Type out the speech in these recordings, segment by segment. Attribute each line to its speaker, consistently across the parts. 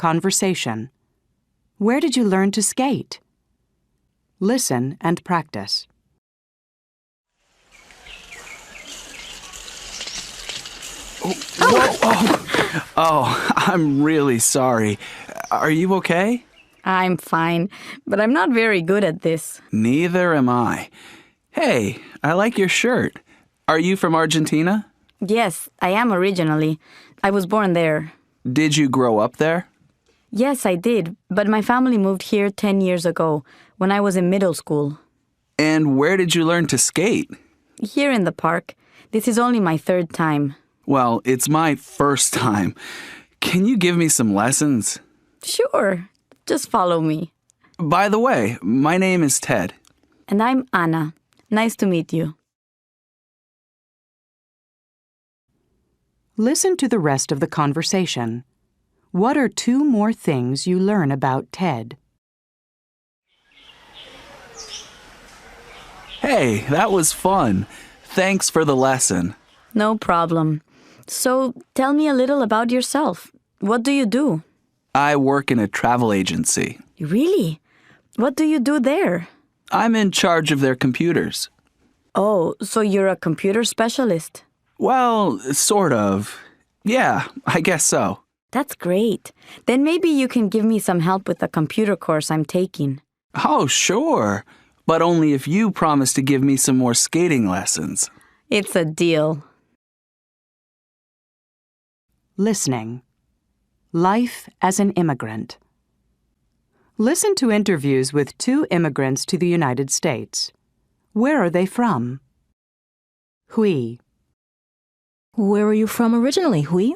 Speaker 1: Conversation. Where did you learn to skate? Listen and practice.
Speaker 2: Oh, I'm really sorry. Are you okay?
Speaker 3: I'm fine, but I'm not very good at this.
Speaker 2: Neither am I. Hey, I like your shirt. Are you from Argentina?
Speaker 3: Yes, I am originally. I was born there.
Speaker 2: Did you grow up there?
Speaker 3: Yes, I did, but my family moved here 10 years ago, when I was in middle school.
Speaker 2: And where did you learn to skate?
Speaker 3: Here in the park. This is only my third time.
Speaker 2: Well, it's my first time. Can you give me some lessons?
Speaker 3: Sure, just follow me.
Speaker 2: By the way, my name is Ted.
Speaker 3: And I'm Anna. Nice to meet you.
Speaker 1: Listen to the rest of the conversation. What are 2 more things you learn about Ted?
Speaker 2: Hey, that was fun. Thanks for the lesson.
Speaker 3: No problem. So, tell me a little about yourself. What do you do?
Speaker 2: I work in a travel agency.
Speaker 3: Really? What do you do there?
Speaker 2: I'm in charge of their computers.
Speaker 3: Oh, so you're a computer specialist?
Speaker 2: Well, sort of. Yeah, I guess so.
Speaker 3: That's great. Then maybe you can give me some help with the computer course I'm taking.
Speaker 2: Oh, sure. But only if you promise to give me some more skating lessons.
Speaker 3: It's a deal.
Speaker 1: Listening. Life as an immigrant. Listen to interviews with 2 immigrants to the United States. Where are they from? Huy.
Speaker 4: Where are you from originally, Huy?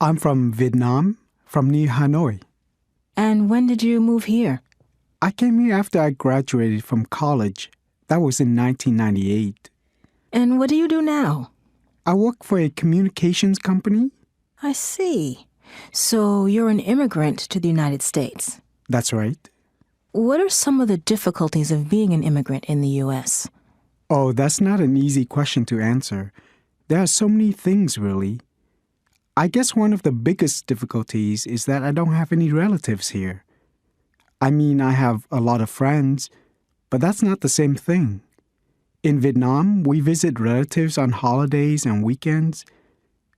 Speaker 5: I'm from Vietnam, from near Hanoi.
Speaker 4: And when did you move here?
Speaker 5: I came here after I graduated from college. That was in 1998.
Speaker 4: And what do you do now?
Speaker 5: I work for a communications company.
Speaker 4: I see. So you're an immigrant to the United States.
Speaker 5: That's right.
Speaker 4: What are some of the difficulties of being an immigrant in the U.S.?
Speaker 5: Oh, that's not an easy question to answer. There are so many things, really. I guess one of the biggest difficulties is that I don't have any relatives here. I mean, I have a lot of friends, but that's not the same thing. In Vietnam, we visit relatives on holidays and weekends.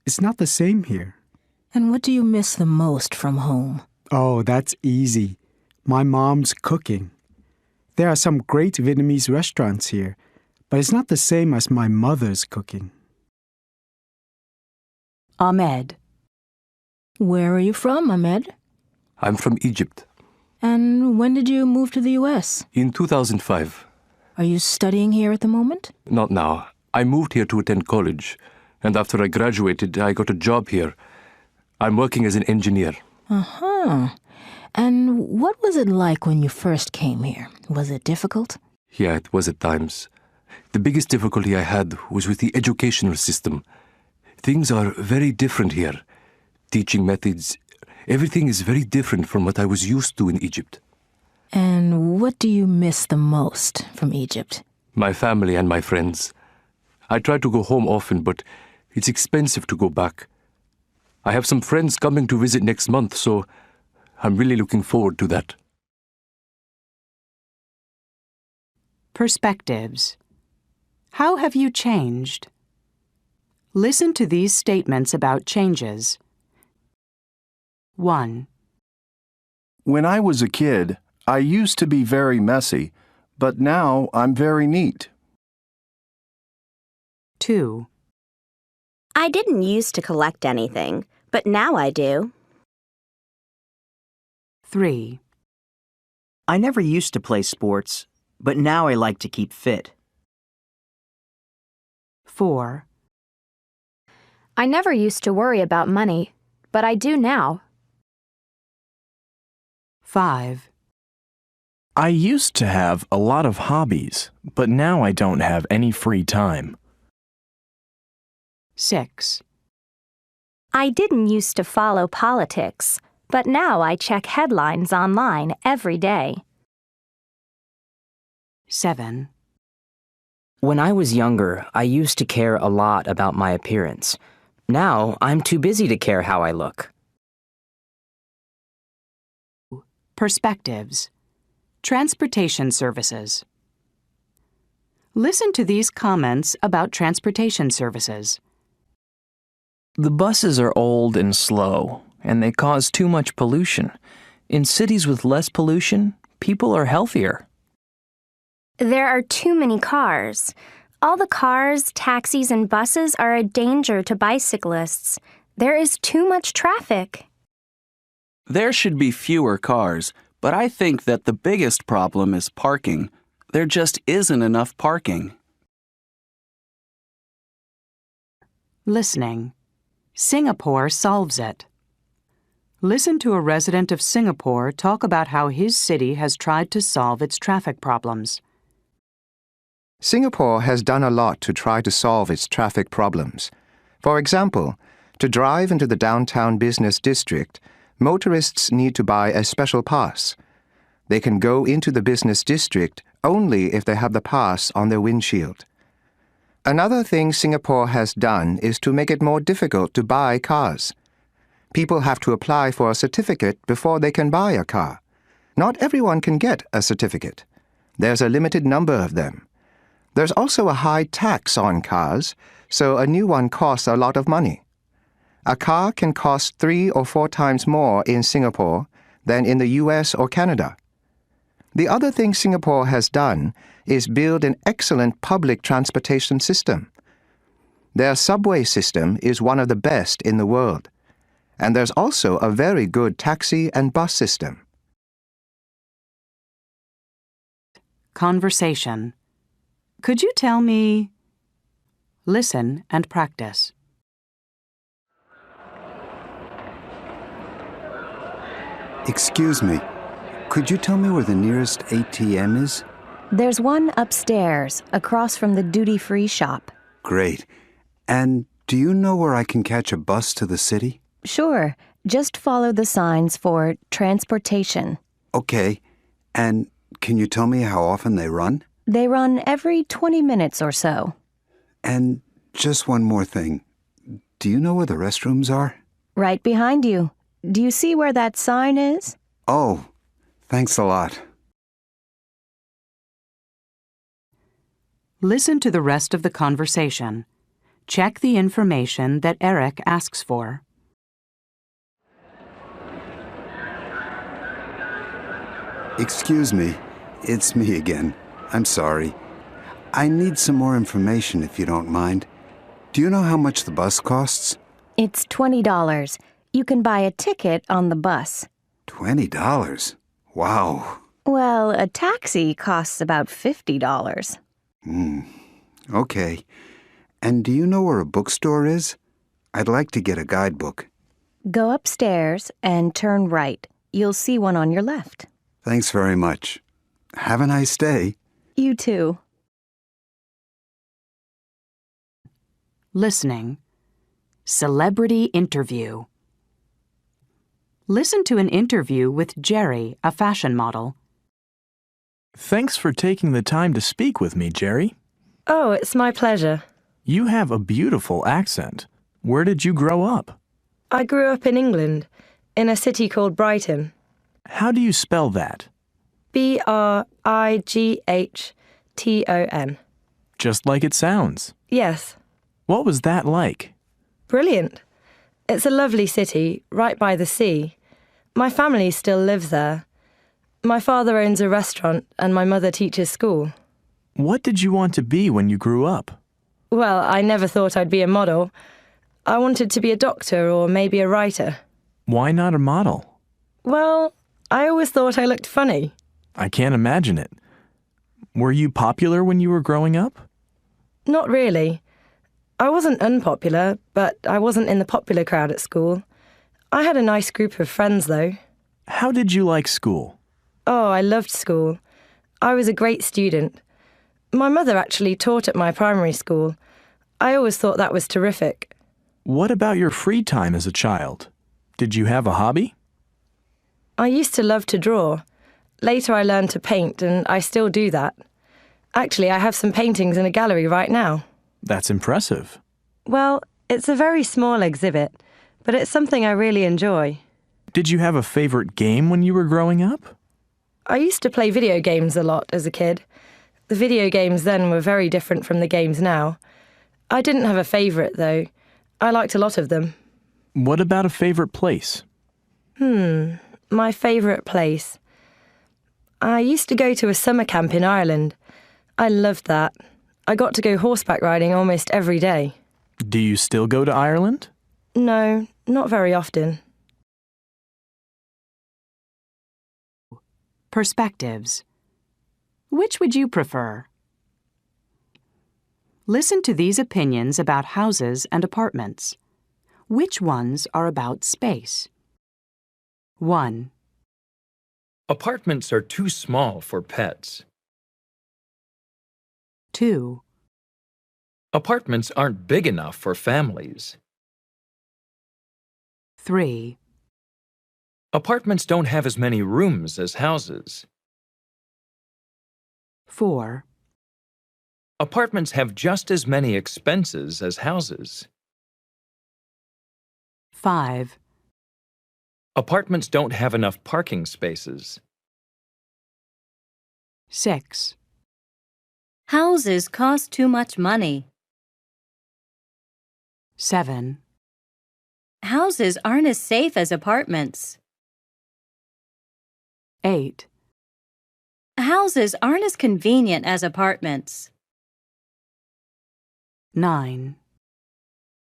Speaker 5: It's not the same here.
Speaker 4: And what do you miss the most from home?
Speaker 5: Oh, that's easy. My mom's cooking. There are some great Vietnamese restaurants here, but it's not the same as my mother's cooking.
Speaker 1: Ahmed.
Speaker 4: Where are you from, Ahmed?
Speaker 6: I'm from Egypt.
Speaker 4: And when did you move to the U.S.?
Speaker 6: In 2005.
Speaker 4: Are you studying here at the moment?
Speaker 6: Not now. I moved here to attend college, and after I graduated, I got a job here. I'm working as an engineer.
Speaker 4: Uh-huh. And what was it like when you first came here? Was it difficult?
Speaker 6: Yeah, it was at times. The biggest difficulty I had was with the educational system. Things are very different here. Teaching methods, everything is very different from what I was used to in Egypt.
Speaker 4: And what do you miss the most from Egypt?
Speaker 6: My family and my friends. I try to go home often, but it's expensive to go back. I have some friends coming to visit next month, so I'm really looking forward to that.
Speaker 1: Perspectives. How have you changed? Listen to these statements about changes. 1.
Speaker 7: When I was a kid, I used to be very messy, but now I'm very neat.
Speaker 1: 2.
Speaker 8: I didn't used to collect anything, but now I do.
Speaker 1: 3.
Speaker 9: I never used to play sports, but now I like to keep fit.
Speaker 1: 4.
Speaker 10: I never used to worry about money, but I do now.
Speaker 1: 5.
Speaker 11: I used to have a lot of hobbies, but now I don't have any free time.
Speaker 1: 6.
Speaker 10: I didn't used to follow politics, but now I check headlines online every day.
Speaker 1: 7.
Speaker 12: When I was younger, I used to care a lot about my appearance. Now, I'm too busy to care how I look.
Speaker 1: Perspectives. Transportation services. Listen to these comments about transportation services.
Speaker 13: The buses are old and slow, and they cause too much pollution. In cities with less pollution, people are healthier.
Speaker 10: There are too many cars. All the cars, taxis, and buses are a danger to bicyclists. There is too much traffic.
Speaker 2: There should be fewer cars, but I think that the biggest problem is parking. There just isn't enough parking.
Speaker 1: Listening. Singapore solves it. Listen to a resident of Singapore talk about how his city has tried to solve its traffic problems.
Speaker 14: Singapore has done a lot to try to solve its traffic problems. For example, to drive into the downtown business district, motorists need to buy a special pass. They can go into the business district only if they have the pass on their windshield. Another thing Singapore has done is to make it more difficult to buy cars. People have to apply for a certificate before they can buy a car. Not everyone can get a certificate. There's a limited number of them. There's also a high tax on cars, so a new one costs a lot of money. A car can cost 3 or 4 times more in Singapore than in the US or Canada. The other thing Singapore has done is build an excellent public transportation system. Their subway system is one of the best in the world. And there's also a very good taxi and bus system.
Speaker 1: Conversation. Could you tell me? Listen and practice.
Speaker 15: Excuse me, could you tell me where the nearest ATM is?
Speaker 16: There's one upstairs, across from the duty-free shop.
Speaker 15: Great. And do you know where I can catch a bus to the city?
Speaker 16: Sure. Just follow the signs for transportation.
Speaker 15: Okay. And can you tell me how often they run?
Speaker 16: They run every 20 minutes or so.
Speaker 15: And just one more thing. Do you know where the restrooms are?
Speaker 16: Right behind you. Do you see where that sign is?
Speaker 15: Oh, thanks a lot.
Speaker 1: Listen to the rest of the conversation. Check the information that Eric asks for.
Speaker 15: Excuse me, it's me again. I'm sorry. I need some more information if you don't mind. Do you know how much the bus costs?
Speaker 16: It's $20. You can buy a ticket on the bus.
Speaker 15: $20? Wow.
Speaker 16: Well, a taxi costs about $50.
Speaker 15: Okay. And do you know where a bookstore is? I'd like to get a guidebook.
Speaker 16: Go upstairs and turn right. You'll see one on your left.
Speaker 15: Thanks very much. Have a nice day.
Speaker 16: You too.
Speaker 1: Listening. Celebrity interview. Listen to an interview with Jerry, a fashion model.
Speaker 11: Thanks for taking the time to speak with me, Jerry.
Speaker 17: Oh, it's my pleasure.
Speaker 11: You have a beautiful accent. Where did you grow up?
Speaker 17: I grew up in England, in a city called Brighton.
Speaker 11: How do you spell that?
Speaker 17: Brighton.
Speaker 11: Just like it sounds.
Speaker 17: Yes.
Speaker 11: What was that like?
Speaker 17: Brilliant. It's a lovely city, right by the sea. My family still lives there. My father owns a restaurant and my mother teaches school.
Speaker 11: What did you want to be when you grew up?
Speaker 17: Well, I never thought I'd be a model. I wanted to be a doctor or maybe a writer.
Speaker 11: Why not a model?
Speaker 17: Well, I always thought I looked funny.
Speaker 11: I can't imagine it. Were you popular when you were growing up?
Speaker 17: Not really. I wasn't unpopular, but I wasn't in the popular crowd at school. I had a nice group of friends, though.
Speaker 11: How did you like school?
Speaker 17: Oh, I loved school. I was a great student. My mother actually taught at my primary school. I always thought that was terrific.
Speaker 11: What about your free time as a child? Did you have a hobby?
Speaker 17: I used to love to draw. Later I learned to paint, and I still do that. Actually, I have some paintings in a gallery right now.
Speaker 11: That's impressive.
Speaker 17: Well, it's a very small exhibit, but it's something I really enjoy.
Speaker 11: Did you have a favorite game when you were growing up?
Speaker 17: I used to play video games a lot as a kid. The video games then were very different from the games now. I didn't have a favourite, though. I liked a lot of them.
Speaker 11: What about a favorite place?
Speaker 17: My favourite place. I used to go to a summer camp in Ireland. I loved that. I got to go horseback riding almost every day.
Speaker 11: Do you still go to Ireland?
Speaker 17: No, not very often.
Speaker 1: Perspectives. Which would you prefer? Listen to these opinions about houses and apartments. Which ones are about space? 1.
Speaker 18: Apartments are too small for pets.
Speaker 1: 2.
Speaker 18: Apartments aren't big enough for families.
Speaker 1: 3.
Speaker 18: Apartments don't have as many rooms as houses.
Speaker 1: 4.
Speaker 18: Apartments have just as many expenses as houses.
Speaker 1: 5.
Speaker 18: Apartments don't have enough parking spaces.
Speaker 1: 6.
Speaker 19: Houses cost too much money.
Speaker 1: 7.
Speaker 19: Houses aren't as safe as apartments.
Speaker 1: 8.
Speaker 19: Houses aren't as convenient as apartments.
Speaker 1: 9.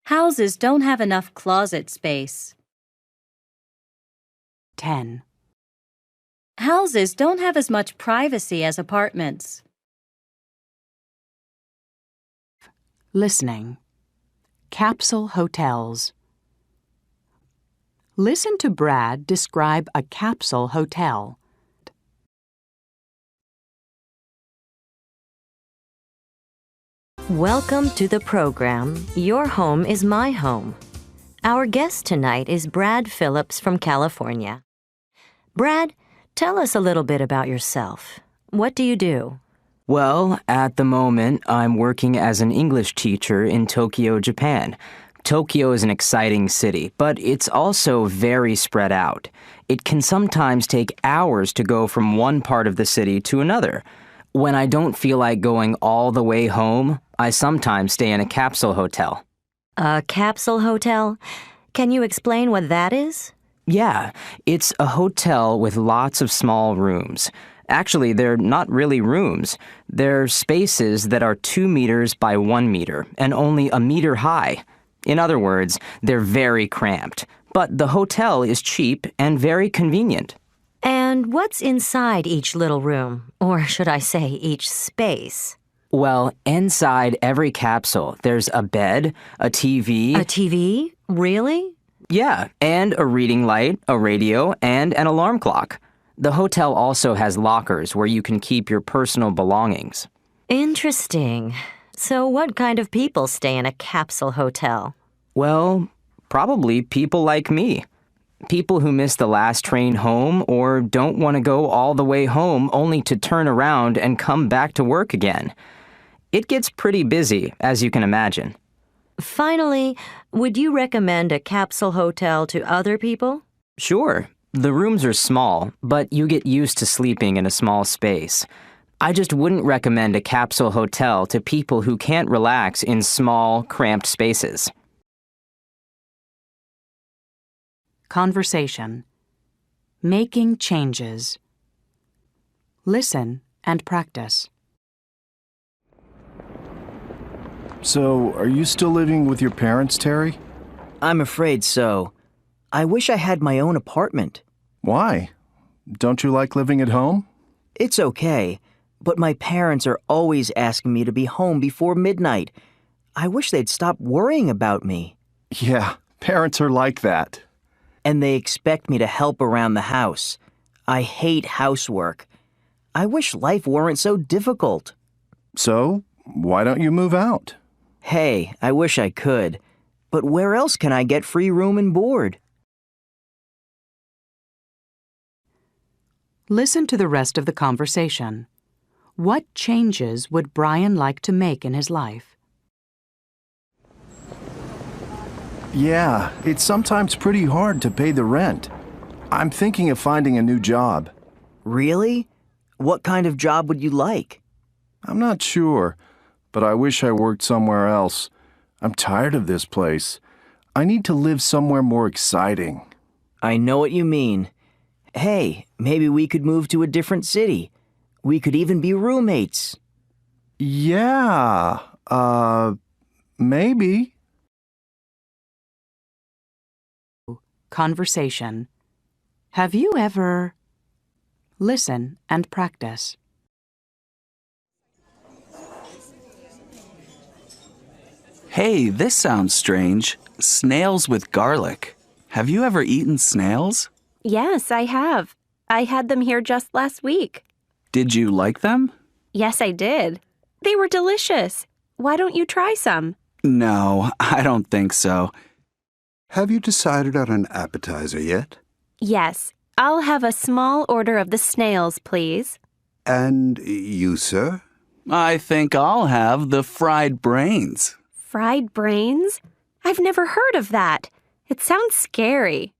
Speaker 19: Houses don't have enough closet space.
Speaker 1: 10.
Speaker 19: Houses don't have as much privacy as apartments.
Speaker 1: Listening. Capsule hotels. Listen to Brad describe a capsule hotel.
Speaker 20: Welcome to the program, Your Home is My Home. Our guest tonight is Brad Phillips from California. Brad, tell us a little bit about yourself. What do you do?
Speaker 12: Well, at the moment, I'm working as an English teacher in Tokyo, Japan. Tokyo is an exciting city, but it's also very spread out. It can sometimes take hours to go from one part of the city to another. When I don't feel like going all the way home, I sometimes stay in a capsule hotel.
Speaker 20: A capsule hotel? Can you explain what that is?
Speaker 12: Yeah, it's a hotel with lots of small rooms. Actually, they're not really rooms. They're spaces that are 2 meters by 1 meter and only a meter high. In other words, they're very cramped. But the hotel is cheap and very convenient.
Speaker 20: And what's inside each little room? Or should I say each space?
Speaker 12: Well, inside every capsule, there's a bed, a TV...
Speaker 20: A TV? Really?
Speaker 12: Yeah, and a reading light, a radio, and an alarm clock. The hotel also has lockers where you can keep your personal belongings.
Speaker 20: Interesting. So what kind of people stay in a capsule hotel?
Speaker 12: Well, probably people like me. People who miss the last train home or don't want to go all the way home only to turn around and come back to work again. It gets pretty busy, as you can imagine.
Speaker 20: Finally, would you recommend a capsule hotel to other people?
Speaker 12: Sure. The rooms are small, but you get used to sleeping in a small space. I just wouldn't recommend a capsule hotel to people who can't relax in small, cramped spaces.
Speaker 1: Conversation. Making changes. Listen and practice.
Speaker 7: So, are you still living with your parents, Terry?
Speaker 9: I'm afraid so. I wish I had my own apartment.
Speaker 7: Why? Don't you like living at home?
Speaker 9: It's okay, but my parents are always asking me to be home before midnight. I wish they'd stop worrying about me.
Speaker 7: Yeah, parents are like that.
Speaker 9: And they expect me to help around the house. I hate housework. I wish life weren't so difficult.
Speaker 7: So, why don't you move out?
Speaker 9: Hey, I wish I could. But where else can I get free room and board?
Speaker 1: Listen to the rest of the conversation. What changes would Brian like to make in his life?
Speaker 7: Yeah, it's sometimes pretty hard to pay the rent. I'm thinking of finding a new job.
Speaker 9: Really? What kind of job would you like?
Speaker 7: I'm not sure, but I wish I worked somewhere else. I'm tired of this place. I need to live somewhere more exciting.
Speaker 9: I know what you mean. Hey, maybe we could move to a different city. We could even be roommates.
Speaker 7: Yeah, maybe.
Speaker 1: Conversation. Have you ever... Listen and practice.
Speaker 2: Hey, this sounds strange. Snails with garlic. Have you ever eaten snails?
Speaker 8: Yes, I have. I had them here just last week.
Speaker 2: Did you like them?
Speaker 8: Yes, I did. They were delicious. Why don't you try some?
Speaker 2: No, I don't think so.
Speaker 15: Have you decided on an appetizer yet?
Speaker 8: Yes. I'll have a small order of the snails, please.
Speaker 15: And you, sir?
Speaker 2: I think I'll have the fried brains.
Speaker 8: Fried brains? I've never heard of that. It sounds scary.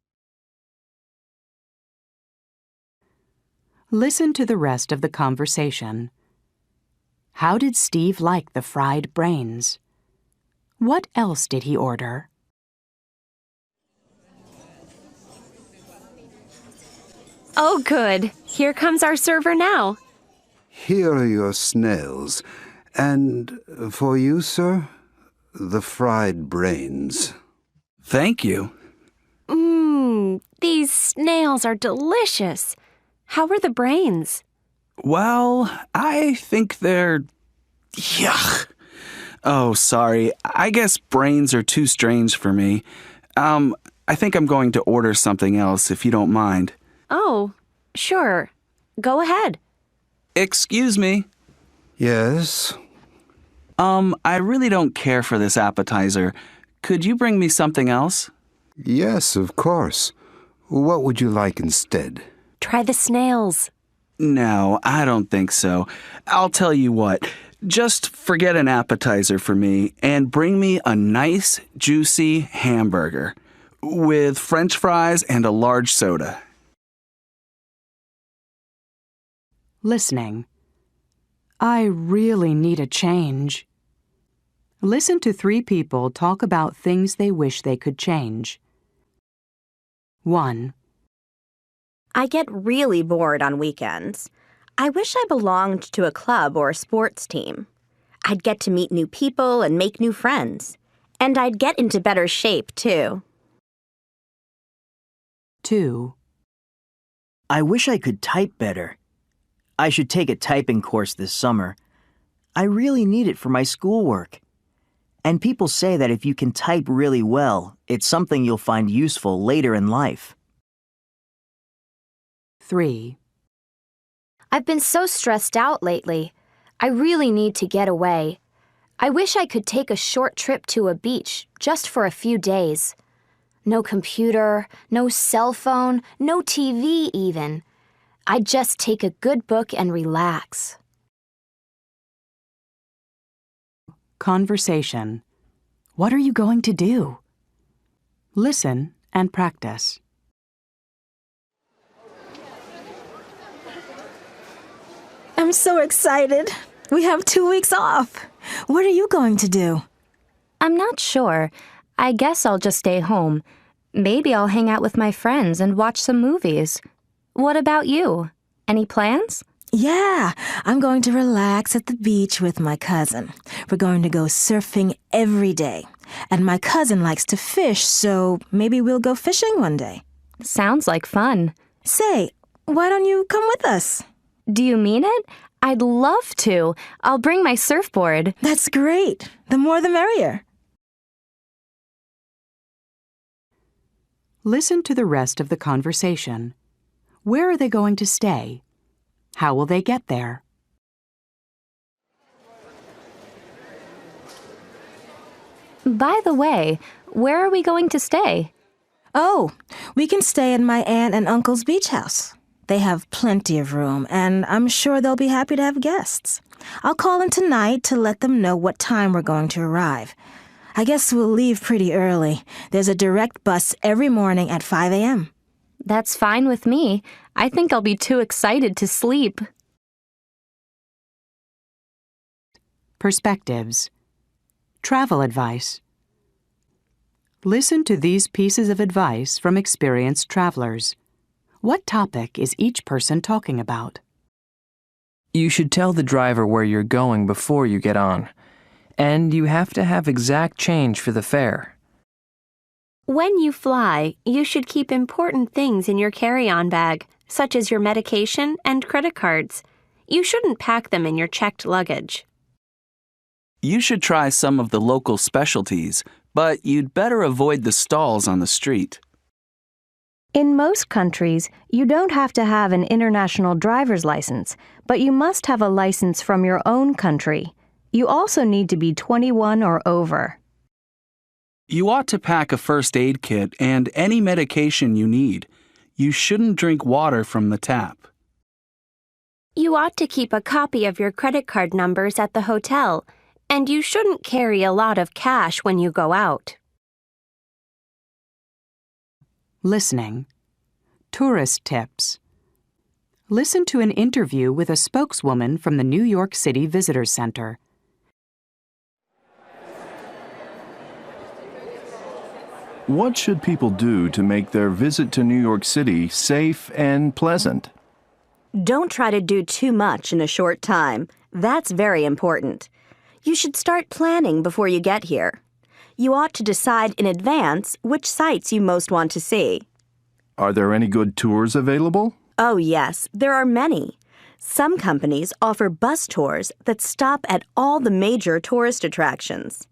Speaker 1: Listen to the rest of the conversation. How did Steve like the fried brains? What else did he order?
Speaker 8: Oh, good. Here comes our server now.
Speaker 15: Here are your snails. And for you, sir, the fried brains.
Speaker 2: Thank you.
Speaker 8: These snails are delicious. How are the brains?
Speaker 2: Well, I think they're... Yuck. Oh, sorry. I guess brains are too strange for me. I think I'm going to order something else if you don't mind.
Speaker 8: Oh, sure. Go ahead.
Speaker 2: Excuse me.
Speaker 15: Yes?
Speaker 2: I really don't care for this appetizer. Could you bring me something else?
Speaker 15: Yes, of course. What would you like instead?
Speaker 8: Try the snails.
Speaker 2: No, I don't think so. I'll tell you what. Just forget an appetizer for me and bring me a nice, juicy hamburger with French fries and a large soda.
Speaker 1: Listening. I really need a change. Listen to 3 people talk about things they wish they could change. 1.
Speaker 8: I get really bored on weekends. I wish I belonged to a club or a sports team. I'd get to meet new people and make new friends. And I'd get into better shape, too.
Speaker 1: 2.
Speaker 9: I wish I could type better. I should take a typing course this summer. I really need it for my schoolwork. And people say that if you can type really well, it's something you'll find useful later in life.
Speaker 1: 3.
Speaker 10: I've been so stressed out lately. I really need to get away. I wish I could take a short trip to a beach just for a few days. No computer, no cell phone, no TV even. I'd just take a good book and relax.
Speaker 1: Conversation. What are you going to do? Listen and practice.
Speaker 4: I'm so excited. We have 2 weeks off. What are you going to do?
Speaker 3: I'm not sure. I guess I'll just stay home. Maybe I'll hang out with my friends and watch some movies. What about you? Any plans?
Speaker 4: Yeah, I'm going to relax at the beach with my cousin. We're going to go surfing every day. And my cousin likes to fish, so maybe we'll go fishing one day.
Speaker 3: Sounds like fun.
Speaker 4: Say, why don't you come with us?
Speaker 3: Do you mean it? I'd love to. I'll bring my surfboard.
Speaker 4: That's great. The more the merrier.
Speaker 1: Listen to the rest of the conversation. Where are they going to stay? How will they get there?
Speaker 3: By the way, where are we going to stay?
Speaker 4: Oh, we can stay at my aunt and uncle's beach house. They have plenty of room, and I'm sure they'll be happy to have guests. I'll call in tonight to let them know what time we're going to arrive. I guess we'll leave pretty early. There's a direct bus every morning at 5 a.m.
Speaker 3: That's fine with me. I think I'll be too excited to sleep.
Speaker 1: Perspectives. Travel advice. Listen to these pieces of advice from experienced travelers. What topic is each person talking about?
Speaker 13: You should tell the driver where you're going before you get on. And you have to have exact change for the fare.
Speaker 21: When you fly, you should keep important things in your carry-on bag, such as your medication and credit cards. You shouldn't pack them in your checked luggage.
Speaker 2: You should try some of the local specialties, but you'd better avoid the stalls on the street.
Speaker 16: In most countries, you don't have to have an international driver's license, but you must have a license from your own country. You also need to be 21 or over.
Speaker 2: You ought to pack a first aid kit and any medication you need. You shouldn't drink water from the tap.
Speaker 21: You ought to keep a copy of your credit card numbers at the hotel, and you shouldn't carry a lot of cash when you go out.
Speaker 1: Listening. Tourist tips. Listen to an interview with a spokeswoman from the New York City Visitor Center.
Speaker 7: What should people do to make their visit to New York City safe and pleasant?
Speaker 8: Don't try to do too much in a short time. That's very important. You should start planning before you get here. You ought to decide in advance which sites you most want to see.
Speaker 7: Are there any good tours available?
Speaker 8: Oh, yes, there are many. Some companies offer bus tours that stop at all the major tourist attractions.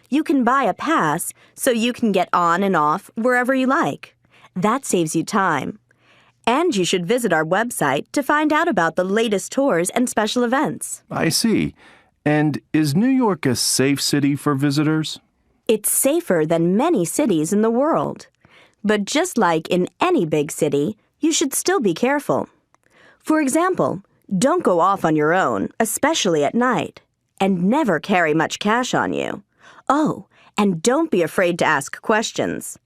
Speaker 8: You can buy a pass so you can get on and off wherever you like. That saves you time. And you should visit our website to find out about the latest tours and special events.
Speaker 7: I see. And is New York a safe city for visitors?
Speaker 8: It's safer than many cities in the world. But just like in any big city, you should still be careful. For example, don't go off on your own, especially at night. And never carry much cash on you. Oh, and don't be afraid to ask questions.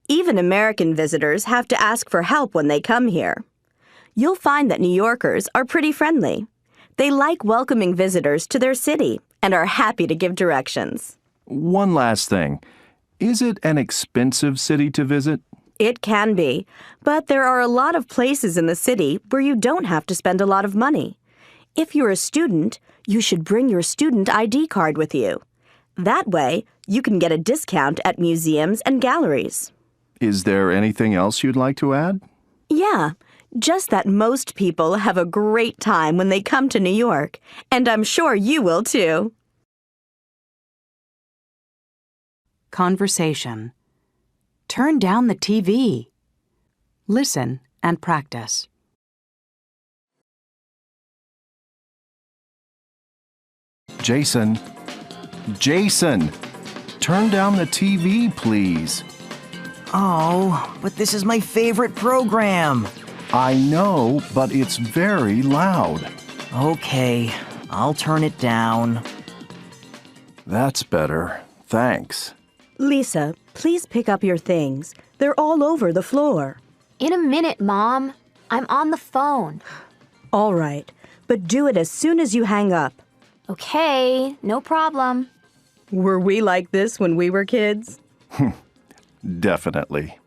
Speaker 8: Even American visitors have to ask for help when they come here. You'll find that New Yorkers are pretty friendly. They like welcoming visitors to their city and are happy to give directions.
Speaker 7: One last thing. Is it an expensive city to visit?
Speaker 8: It can be, but there are a lot of places in the city where you don't have to spend a lot of money. If you're a student, you should bring your student ID card with you. That way, you can get a discount at museums and galleries.
Speaker 7: Is there anything else you'd like to add?
Speaker 8: Yeah, just that most people have a great time when they come to New York, and I'm sure you will too.
Speaker 1: Conversation. Turn down the TV. Listen and practice.
Speaker 7: Jason, turn down the TV, please.
Speaker 9: Oh, but this is my favorite program.
Speaker 7: I know, but it's very loud.
Speaker 9: Okay, I'll turn it down.
Speaker 7: That's better. Thanks.
Speaker 8: Lisa, please pick up your things. They're all over the floor.
Speaker 10: In a minute, Mom. I'm on the phone.
Speaker 8: All right, but do it as soon as you hang up.
Speaker 10: Okay, no problem.
Speaker 8: Were we like this when we were kids?
Speaker 7: Definitely.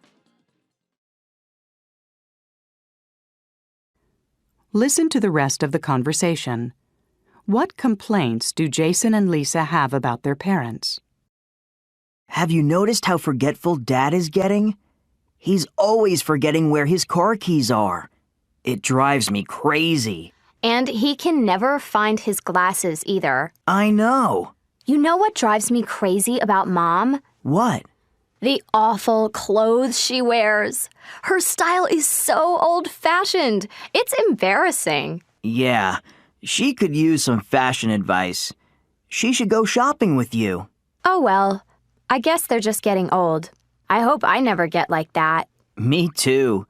Speaker 1: Listen to the rest of the conversation. What complaints do Jason and Lisa have about their parents?
Speaker 9: Have you noticed how forgetful Dad is getting? He's always forgetting where his car keys are. It drives me crazy.
Speaker 10: And he can never find his glasses either.
Speaker 9: I know.
Speaker 10: You know what drives me crazy about Mom?
Speaker 9: What?
Speaker 10: The awful clothes she wears. Her style is so old-fashioned. It's embarrassing.
Speaker 9: Yeah, she could use some fashion advice. She should go shopping with you.
Speaker 10: Oh well, I guess they're just getting old. I hope I never get like that.
Speaker 9: Me too.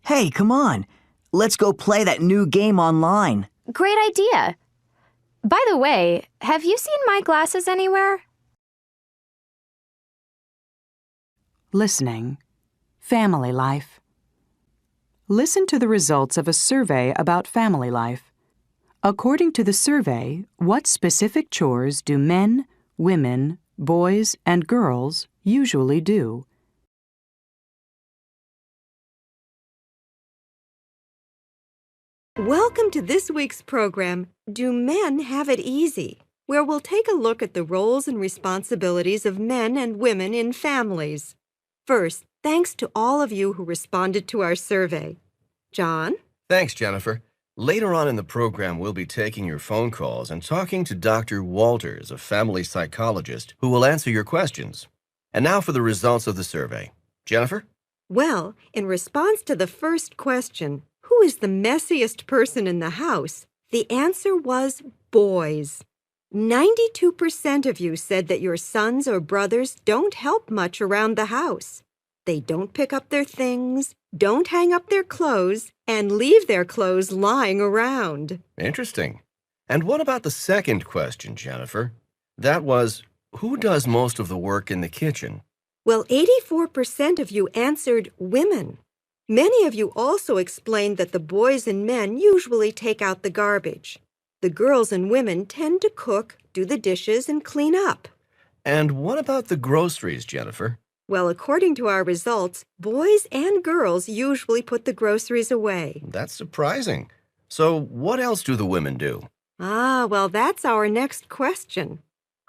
Speaker 9: Hey, come on. Let's go play that new game online.
Speaker 10: Great idea. By the way, have you seen my glasses anywhere?
Speaker 1: Listening. Family life. Listen to the results of a survey about family life. According to the survey, what specific chores do men, women, boys, and girls usually do?
Speaker 5: Welcome to this week's program, Do Men Have It Easy?, where we'll take a look at the roles and responsibilities of men and women in families. First, thanks to all of you who responded to our survey. John?
Speaker 22: Thanks, Jennifer. Later on in the program, we'll be taking your phone calls and talking to Dr. Walters, a family psychologist, who will answer your questions. And now for the results of the survey. Jennifer?
Speaker 5: Well, in response to the first question, who is the messiest person in the house? The answer was boys. 92% of you said that your sons or brothers don't help much around the house. They don't pick up their things, don't hang up their clothes, and leave their clothes lying around.
Speaker 22: Interesting. And what about the second question, Jennifer? That was, who does most of the work in the kitchen?
Speaker 5: Well, 84% of you answered women. Many of you also explained that the boys and men usually take out the garbage. The girls and women tend to cook, do the dishes, and clean up.
Speaker 22: And what about the groceries, Jennifer?
Speaker 5: Well, according to our results, boys and girls usually put the groceries away.
Speaker 22: That's surprising. So what else do the women do?
Speaker 5: Well, that's our next question.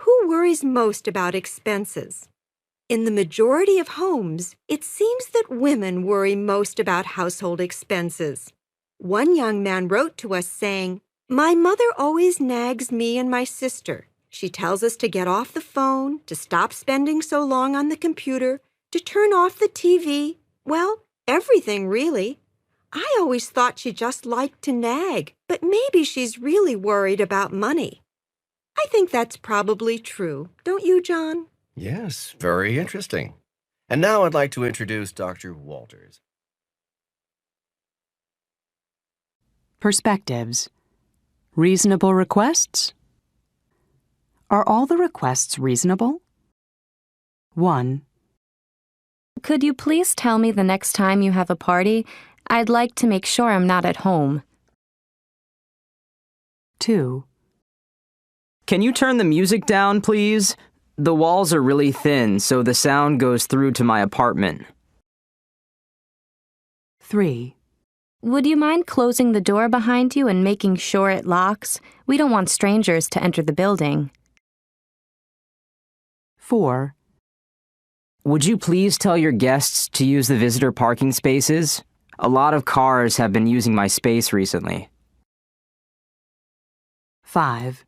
Speaker 5: Who worries most about expenses? In the majority of homes, it seems that women worry most about household expenses. One young man wrote to us saying, "My mother always nags me and my sister. She tells us to get off the phone, to stop spending so long on the computer, to turn off the TV. Well, everything really. I always thought she just liked to nag, but maybe she's really worried about money." I think that's probably true. Don't you, John?
Speaker 22: Yes, very interesting. And now I'd like to introduce Dr. Walters.
Speaker 1: Perspectives. Reasonable requests? Are all the requests reasonable? 1.
Speaker 3: Could you please tell me the next time you have a party? I'd like to make sure I'm not at home.
Speaker 1: 2.
Speaker 12: Can you turn the music down, please? The walls are really thin, so the sound goes through to my apartment.
Speaker 1: 3.
Speaker 3: Would you mind closing the door behind you and making sure it locks? We don't want strangers to enter the building.
Speaker 1: 4.
Speaker 12: Would you please tell your guests to use the visitor parking spaces? A lot of cars have been using my space recently.
Speaker 1: 5.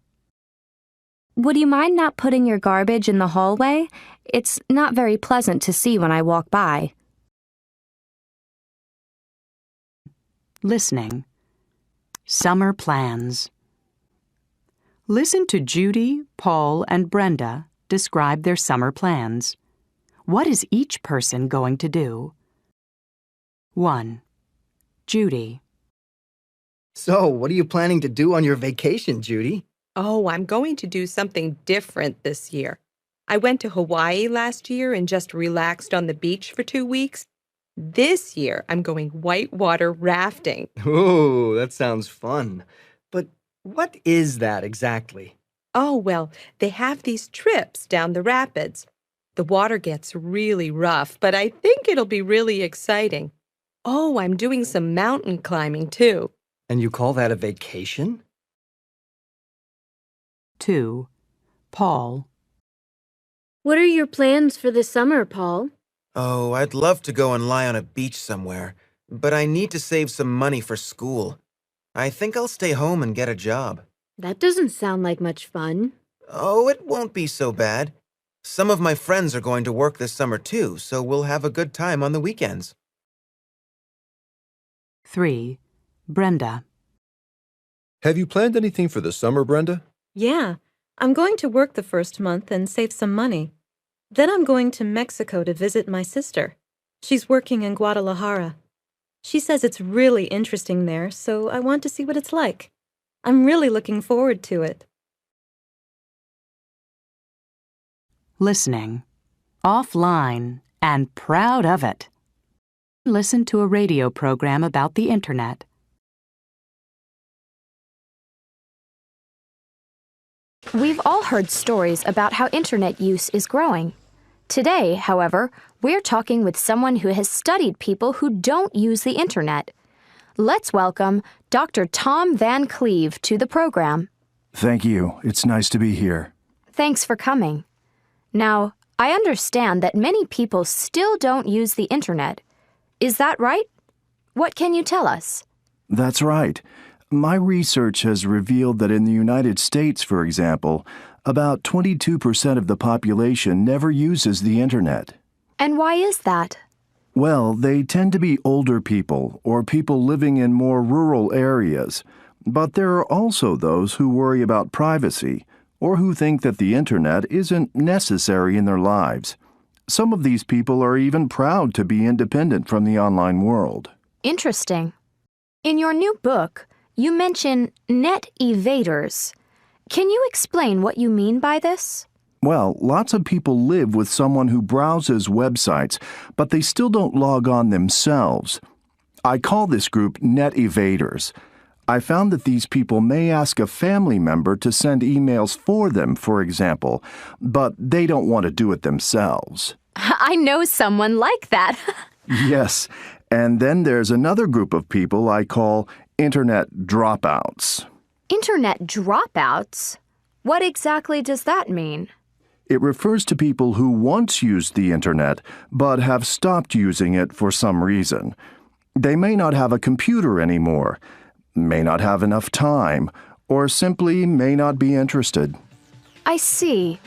Speaker 3: Would you mind not putting your garbage in the hallway? It's not very pleasant to see when I walk by.
Speaker 1: Listening. Summer plans. Listen to Judy, Paul, and Brenda describe their summer plans. What is each person going to do? 1. Judy.
Speaker 23: So, what are you planning to do on your vacation, Judy?
Speaker 24: Oh, I'm going to do something different this year. I went to Hawaii last year and just relaxed on the beach for 2 weeks. This year, I'm going whitewater rafting.
Speaker 23: Ooh, that sounds fun. But what is that exactly?
Speaker 24: Oh, well, they have these trips down the rapids. The water gets really rough, but I think it'll be really exciting. Oh, I'm doing some mountain climbing, too.
Speaker 23: And you call that a vacation?
Speaker 1: 2. Paul.
Speaker 10: What are your plans for the summer, Paul?
Speaker 25: Oh, I'd love to go and lie on a beach somewhere, but I need to save some money for school. I think I'll stay home and get a job.
Speaker 10: That doesn't sound like much fun.
Speaker 25: Oh, it won't be so bad. Some of my friends are going to work this summer too, so we'll have a good time on the weekends.
Speaker 1: 3. Brenda.
Speaker 26: Have you planned anything for the summer, Brenda?
Speaker 27: Yeah, I'm going to work the first month and save some money. Then I'm going to Mexico to visit my sister. She's working in Guadalajara. She says it's really interesting there, so I want to see what it's like. I'm really looking forward to it.
Speaker 1: Listening. Offline and proud of it. Listen to a radio program about the Internet.
Speaker 10: We've all heard stories about how Internet use is growing. Today, however, we're talking with someone who has studied people who don't use the Internet. Let's welcome Dr. Tom Van Cleve to the program.
Speaker 7: Thank you. It's nice to be here.
Speaker 10: Thanks for coming. Now, I understand that many people still don't use the Internet. Is that right? What can you tell us?
Speaker 7: That's right. My research has revealed that in the United States, for example, about 22% of the population never uses the Internet.
Speaker 10: And why is that?
Speaker 7: Well, they tend to be older people or people living in more rural areas. But there are also those who worry about privacy or who think that the Internet isn't necessary in their lives. Some of these people are even proud to be independent from the online world.
Speaker 10: Interesting. In your new book, you mention net evaders. Can you explain what you mean by this?
Speaker 7: Well, lots of people live with someone who browses websites, but they still don't log on themselves. I call this group net evaders. I found that these people may ask a family member to send emails for them, for example, but they don't want to do it themselves.
Speaker 10: I know someone like that.
Speaker 7: Yes, and then there's another group of people I call Internet dropouts.
Speaker 10: Internet dropouts? What exactly does that mean?
Speaker 7: It refers to people who once used the Internet, but have stopped using it for some reason. They may not have a computer anymore, may not have enough time, or simply may not be interested.
Speaker 10: I see.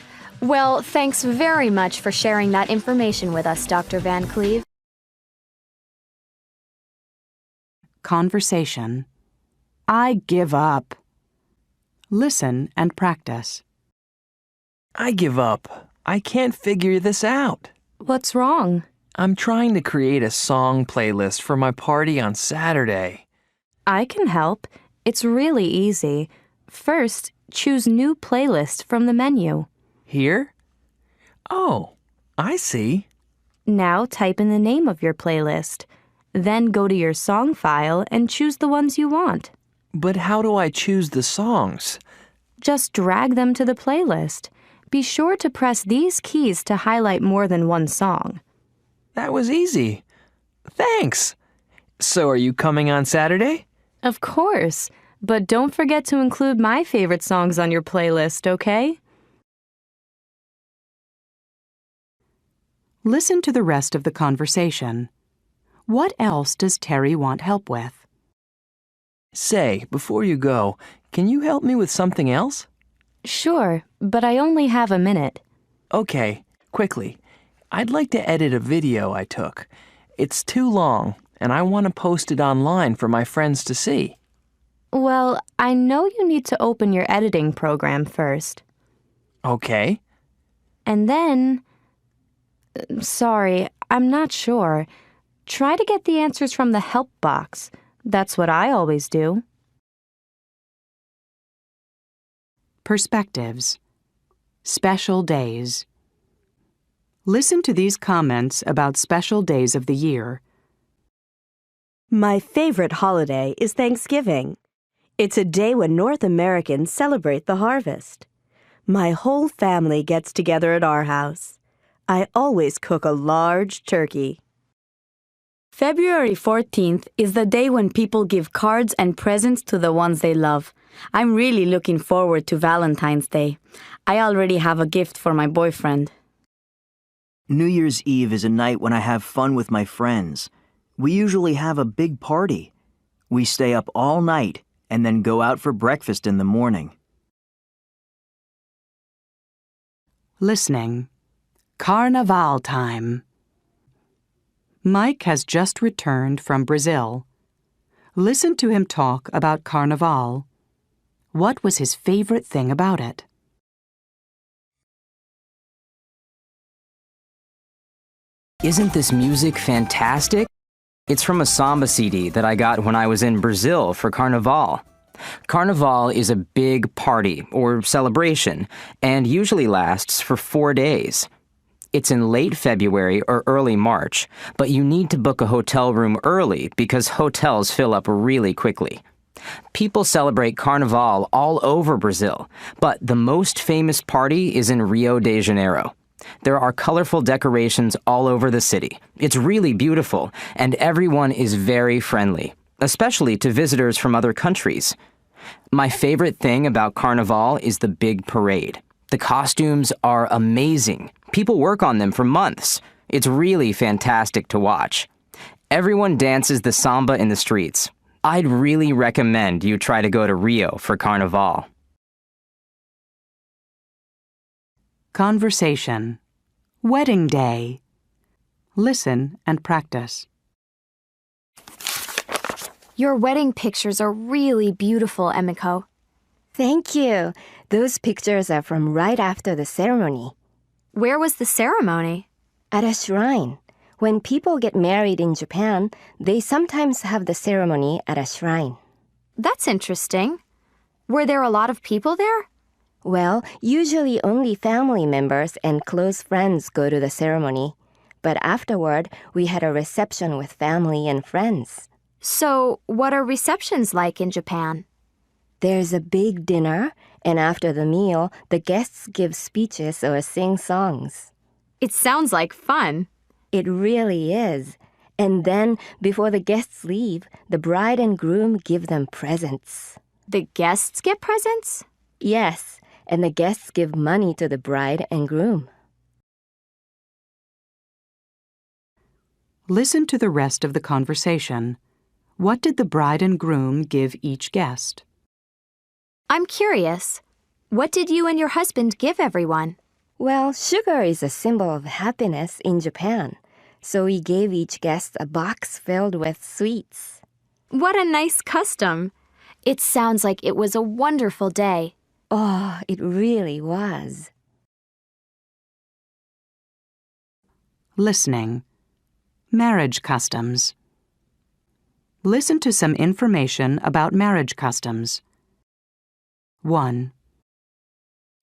Speaker 10: Well, thanks very much for sharing that information with us, Dr. Van Cleve.
Speaker 1: Conversation. I give up. Listen and practice.
Speaker 13: I give up. I can't figure this out.
Speaker 10: What's wrong?
Speaker 13: I'm trying to create a song playlist for my party on Saturday.
Speaker 3: I can help. It's really easy. First, choose New Playlist from the menu.
Speaker 13: Here? Oh, I see.
Speaker 3: Now type in the name of your playlist. Then go to your song file and choose the ones you want.
Speaker 13: But how do I choose the songs?
Speaker 3: Just drag them to the playlist. Be sure to press these keys to highlight more than one song.
Speaker 13: That was easy. Thanks. So are you coming on Saturday?
Speaker 3: Of course. But don't forget to include my favorite songs on your playlist, okay?
Speaker 1: Listen to the rest of the conversation. What else does Terry want help with?
Speaker 13: Say, before you go, can you help me with something else?
Speaker 3: Sure, but I only have a minute.
Speaker 13: Okay, quickly. I'd like to edit a video I took. It's too long, and I want to post it online for my friends to see.
Speaker 3: Well, I know you need to open your editing program first.
Speaker 13: Okay.
Speaker 3: And then... Sorry, I'm not sure. Try to get the answers from the help box. That's what I always do.
Speaker 1: Perspectives. Special days. Listen to these comments about special days of the year.
Speaker 6: My favorite holiday is Thanksgiving. It's a day when North Americans celebrate the harvest. My whole family gets together at our house. I always cook a large turkey.
Speaker 11: February 14th is the day when people give cards and presents to the ones they love. I'm really looking forward to Valentine's Day. I already have a gift for my boyfriend.
Speaker 9: New Year's Eve is a night when I have fun with my friends. We usually have a big party. We stay up all night and then go out for breakfast in the morning.
Speaker 1: Listening. Carnaval time. Mike has just returned from Brazil. Listen to him talk about Carnaval. What was his favorite thing about it?
Speaker 12: Isn't this music fantastic? It's from a samba CD that I got when I was in Brazil for Carnaval. Carnaval is a big party or celebration and usually lasts for 4 days. It's in late February or early March, but you need to book a hotel room early because hotels fill up really quickly. People celebrate Carnival all over Brazil, but the most famous party is in Rio de Janeiro. There are colorful decorations all over the city. It's really beautiful, and everyone is very friendly, especially to visitors from other countries. My favorite thing about Carnival is the big parade. The costumes are amazing. People work on them for months. It's really fantastic to watch. Everyone dances the samba in the streets. I'd really recommend you try to go to Rio for Carnival.
Speaker 1: Conversation. Wedding day. Listen and practice.
Speaker 10: Your wedding pictures are really beautiful, Emiko.
Speaker 4: Thank you. Those pictures are from right after the ceremony.
Speaker 10: Where was the ceremony?
Speaker 4: At a shrine. When people get married in Japan, they sometimes have the ceremony at a shrine.
Speaker 10: That's interesting. Were there a lot of people there?
Speaker 4: Well, usually only family members and close friends go to the ceremony. But afterward, we had a reception with family and friends.
Speaker 10: So, what are receptions like in Japan?
Speaker 4: There's a big dinner, and after the meal, the guests give speeches or sing songs.
Speaker 10: It sounds like fun.
Speaker 4: It really is. And then, before the guests leave, the bride and groom give them presents.
Speaker 10: The guests get presents?
Speaker 4: Yes, and the guests give money to the bride and groom.
Speaker 1: Listen to the rest of the conversation. What did the bride and groom give each guest?
Speaker 10: I'm curious. What did you and your husband give everyone?
Speaker 4: Well, sugar is a symbol of happiness in Japan, so we gave each guest a box filled with sweets.
Speaker 10: What a nice custom. It sounds like it was a wonderful day.
Speaker 4: Oh, it really was.
Speaker 1: Listening. Marriage customs. Listen to some information about marriage customs. 1.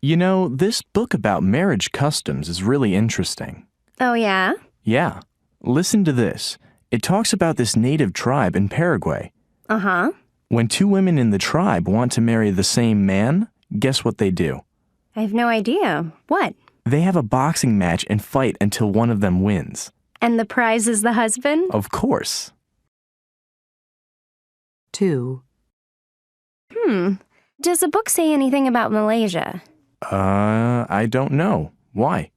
Speaker 13: You know, this book about marriage customs is really interesting.
Speaker 4: Oh, yeah?
Speaker 13: Yeah. Listen to this. It talks about this native tribe in Paraguay.
Speaker 4: Uh-huh.
Speaker 13: When two women in the tribe want to marry the same man, guess what they do?
Speaker 4: I have no idea. What?
Speaker 13: They have a boxing match and fight until one of them wins.
Speaker 4: And the prize is the husband?
Speaker 13: Of course.
Speaker 1: 2.
Speaker 4: Does the book say anything about Malaysia?
Speaker 13: I don't know. Why?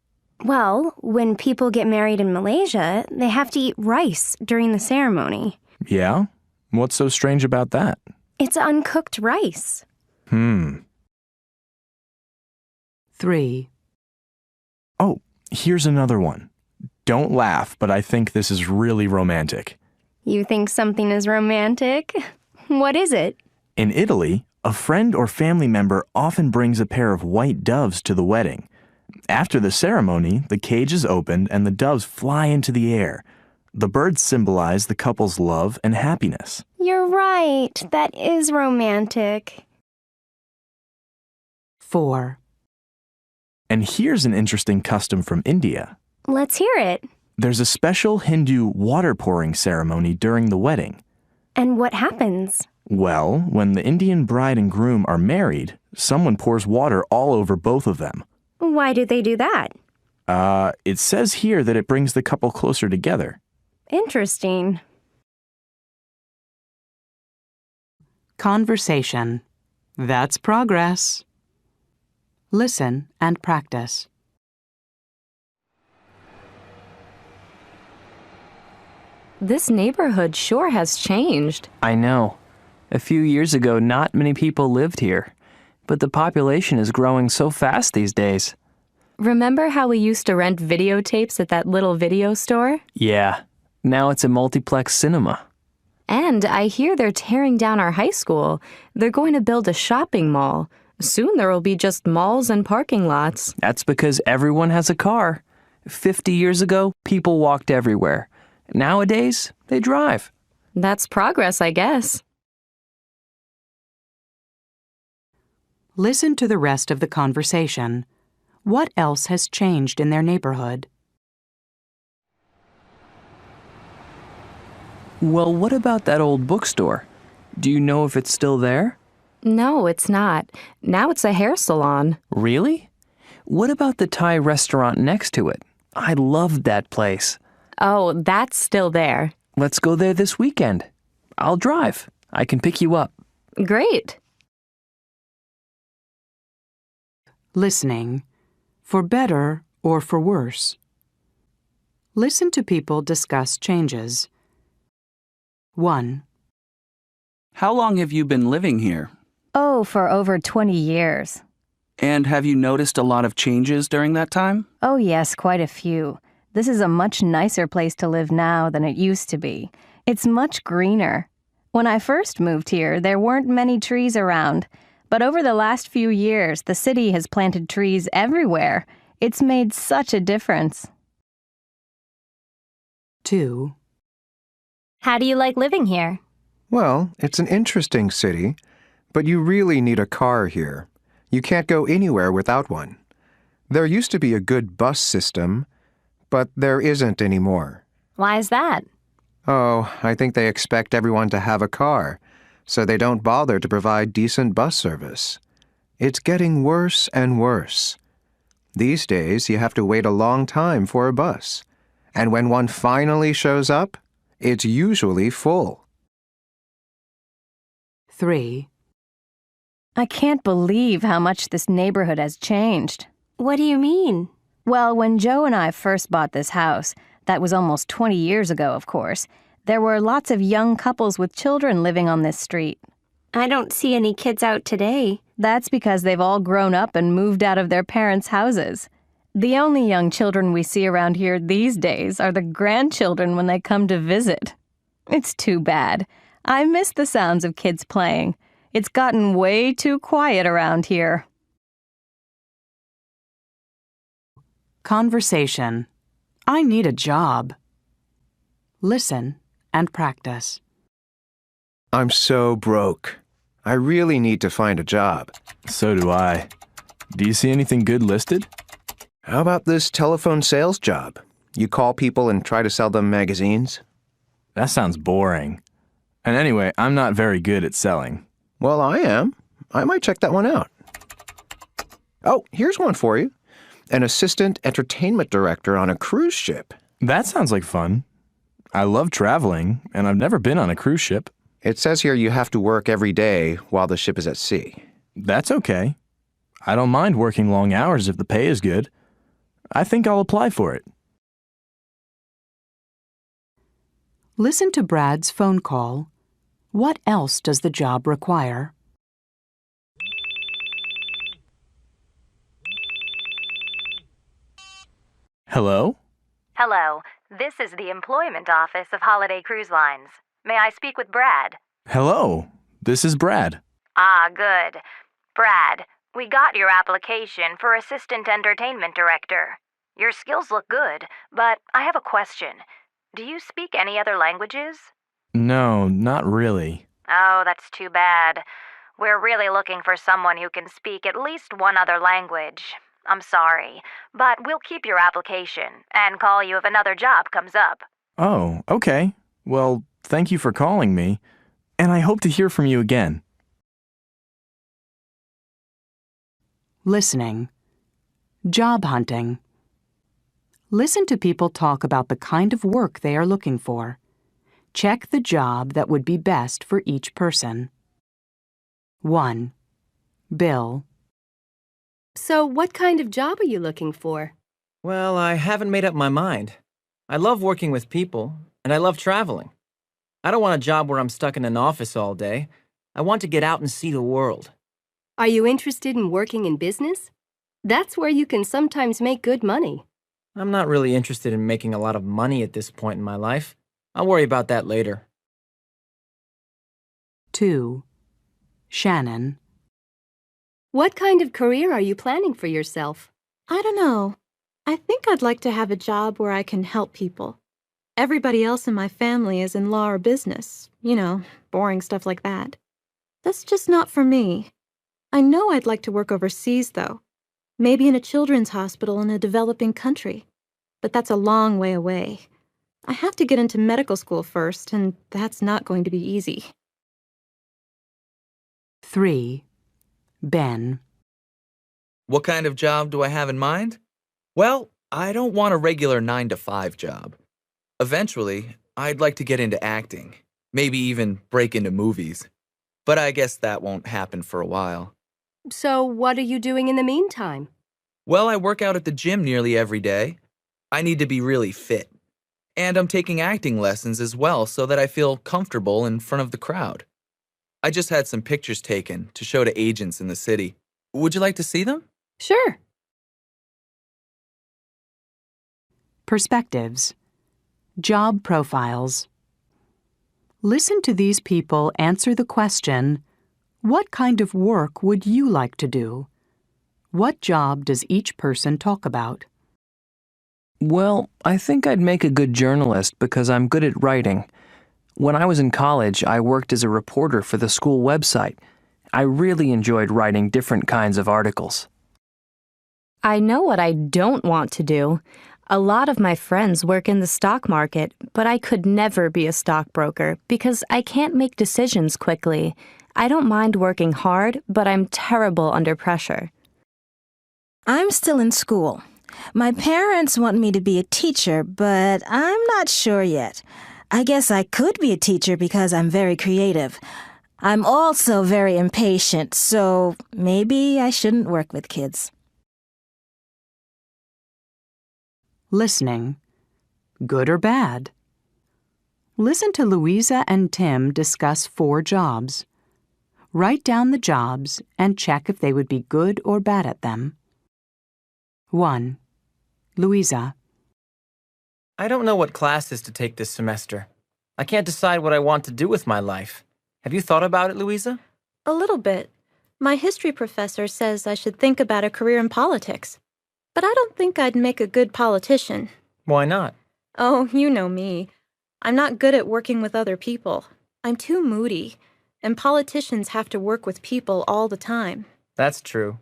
Speaker 4: Well, when people get married in Malaysia, they have to eat rice during the ceremony.
Speaker 13: Yeah? What's so strange about that?
Speaker 4: It's uncooked rice.
Speaker 1: 3.
Speaker 13: Oh, here's another one. Don't laugh, but I think this is really romantic.
Speaker 4: You think something is romantic? What is it?
Speaker 13: In Italy, a friend or family member often brings a pair of white doves to the wedding. After the ceremony, the cage is opened and the doves fly into the air. The birds symbolize the couple's love and happiness.
Speaker 4: You're right. That is romantic.
Speaker 1: 4.
Speaker 13: And here's an interesting custom from India.
Speaker 4: Let's hear it.
Speaker 13: There's a special Hindu water pouring ceremony during the wedding.
Speaker 4: And what happens?
Speaker 13: Well, when the Indian bride and groom are married, someone pours water all over both of them.
Speaker 4: Why do they do that?
Speaker 13: It says here that it brings the couple closer together.
Speaker 4: Interesting.
Speaker 1: Conversation. That's progress. Listen and practice.
Speaker 11: This neighborhood sure has changed.
Speaker 13: I know. A few years ago, not many people lived here, but the population is growing so fast these days.
Speaker 11: Remember how we used to rent videotapes at that little video store?
Speaker 13: Yeah, now it's a multiplex cinema.
Speaker 11: And I hear they're tearing down our high school. They're going to build a shopping mall. Soon there will be just malls and parking lots.
Speaker 13: That's because everyone has a car. 50 years ago, people walked everywhere. Nowadays, they drive.
Speaker 11: That's progress, I guess.
Speaker 1: Listen to the rest of the conversation. What else has changed in their neighborhood?
Speaker 14: Well, what about that old bookstore? Do you know if it's still there?
Speaker 3: No, it's not. Now it's a hair salon.
Speaker 14: Really? What about the Thai restaurant next to it? I loved that place.
Speaker 3: Oh, that's still there.
Speaker 14: Let's go there this weekend. I'll drive. I can pick you up.
Speaker 3: Great.
Speaker 1: Listening. For better or for worse. Listen to people discuss changes. 1.
Speaker 2: How long have you been living here?
Speaker 15: Oh, for over 20 years.
Speaker 2: And have you noticed a lot of changes during that time?
Speaker 15: Oh, yes, quite a few. This is a much nicer place to live now than it used to be. It's much greener. When I first moved here, there weren't many trees around. But over the last few years, the city has planted trees everywhere. It's made such a difference.
Speaker 1: 2.
Speaker 10: How do you like living here?
Speaker 16: Well, it's an interesting city, but you really need a car here. You can't go anywhere without one. There used to be a good bus system, but there isn't anymore.
Speaker 10: Why is that?
Speaker 16: Oh, I think they expect everyone to have a car, so they don't bother to provide decent bus service. It's getting worse and worse. These days, you have to wait a long time for a bus, and when one finally shows up, it's usually full.
Speaker 1: 3.
Speaker 15: I can't believe how much this neighborhood has changed.
Speaker 21: What do you mean?
Speaker 15: Well, when Joe and I first bought this house, that was almost 20 years ago, of course, there were lots of young couples with children living on this street.
Speaker 21: I don't see any kids out today.
Speaker 15: That's because they've all grown up and moved out of their parents' houses. The only young children we see around here these days are the grandchildren when they come to visit. It's too bad. I miss the sounds of kids playing. It's gotten way too quiet around here.
Speaker 1: Conversation. I need a job. Listen and practice.
Speaker 16: I'm so broke. I really need to find a job.
Speaker 13: So do I. Do you see anything good listed?
Speaker 16: How about this telephone sales job? You call people and try to sell them magazines?
Speaker 13: That sounds boring. And anyway, I'm not very good at selling.
Speaker 16: Well, I am. I might check that one out. Oh, here's one for you. An assistant entertainment director on a cruise ship.
Speaker 13: That sounds like fun. I love traveling, and I've never been on a cruise ship.
Speaker 16: It says here you have to work every day while the ship is at sea.
Speaker 13: That's okay. I don't mind working long hours if the pay is good. I think I'll apply for it.
Speaker 1: Listen to Brad's phone call. What else does the job require?
Speaker 13: Hello?
Speaker 17: Hello. This is the employment office of Holiday Cruise Lines. May I speak with Brad?
Speaker 13: Hello. This is Brad.
Speaker 17: Ah, good. Brad, we got your application for Assistant Entertainment Director. Your skills look good, but I have a question. Do you speak any other languages?
Speaker 13: No, not really.
Speaker 17: Oh, that's too bad. We're really looking for someone who can speak at least one other language. I'm sorry, but we'll keep your application and call you if another job comes up.
Speaker 13: Oh, okay. Well, thank you for calling me, and I hope to hear from you again.
Speaker 1: Listening. Job hunting. Listen to people talk about the kind of work they are looking for. Check the job that would be best for each person. 1. Bill.
Speaker 18: So what kind of job are you looking for?
Speaker 19: Well, I haven't made up my mind. I love working with people, and I love traveling. I don't want a job where I'm stuck in an office all day. I want to get out and see the world.
Speaker 18: Are you interested in working in business? That's where you can sometimes make good money.
Speaker 19: I'm not really interested in making a lot of money at this point in my life. I'll worry about that later.
Speaker 1: 2. Shannon.
Speaker 18: What kind of career are you planning for yourself?
Speaker 27: I don't know. I think I'd like to have a job where I can help people. Everybody else in my family is in law or business. You know, boring stuff like that. That's just not for me. I know I'd like to work overseas, though. Maybe in a children's hospital in a developing country. But that's a long way away. I have to get into medical school first, and that's not going to be easy.
Speaker 1: 3. Ben.
Speaker 5: What kind of job do I have in mind? Well, I don't want a regular 9-to-5 job. Eventually, I'd like to get into acting, maybe even break into movies. But I guess that won't happen for a while.
Speaker 18: So, what are you doing in the meantime?
Speaker 5: Well, I work out at the gym nearly every day. I need to be really fit. And I'm taking acting lessons as well so that I feel comfortable in front of the crowd. I just had some pictures taken to show to agents in the city. Would you like to see them?
Speaker 18: Sure.
Speaker 1: Perspectives. Job profiles. Listen to these people answer the question, what kind of work would you like to do? What job does each person talk about?
Speaker 14: Well, I think I'd make a good journalist because I'm good at writing. When I was in college, I worked as a reporter for the school website. I really enjoyed writing different kinds of articles.
Speaker 3: I know what I don't want to do. A lot of my friends work in the stock market, but I could never be a stockbroker because I can't make decisions quickly. I don't mind working hard, but I'm terrible under pressure.
Speaker 8: I'm still in school. My parents want me to be a teacher, but I'm not sure yet. I guess I could be a teacher because I'm very creative. I'm also very impatient, so maybe I shouldn't work with kids.
Speaker 1: Listening. Good or bad? Listen to Louisa and Tim discuss 4 jobs. Write down the jobs and check if they would be good or bad at them. 1. Louisa.
Speaker 19: I don't know what classes to take this semester. I can't decide what I want to do with my life. Have you thought about it, Louisa?
Speaker 27: A little bit. My history professor says I should think about a career in politics. But I don't think I'd make a good politician.
Speaker 19: Why not?
Speaker 27: Oh, you know me. I'm not good at working with other people. I'm too moody, and politicians have to work with people all the time.
Speaker 19: That's true.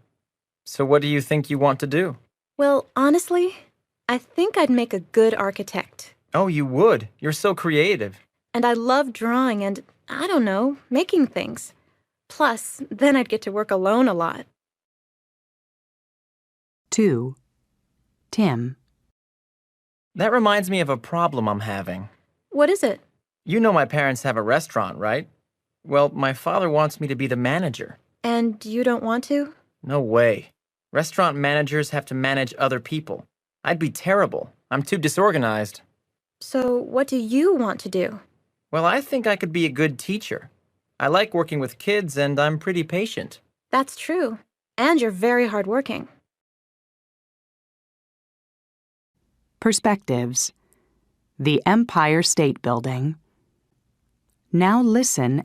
Speaker 19: So what do you think you want to do?
Speaker 27: Well, honestly, I think I'd make a good architect.
Speaker 19: Oh, you would. You're so creative.
Speaker 27: And I love drawing and, I don't know, making things. Plus, then I'd get to work alone a lot.
Speaker 1: 2. Tim.
Speaker 19: That reminds me of a problem I'm having.
Speaker 27: What is it?
Speaker 19: You know my parents have a restaurant, right? Well, my father wants me to be the manager.
Speaker 27: And you don't want to?
Speaker 19: No way. Restaurant managers have to manage other people. I'd be terrible. I'm too disorganized.
Speaker 27: So what do you want to do?
Speaker 19: Well, I think I could be a good teacher. I like working with kids and I'm pretty patient.
Speaker 27: That's true. And you're very hardworking.
Speaker 1: Perspectives. The Empire State Building. Now listen.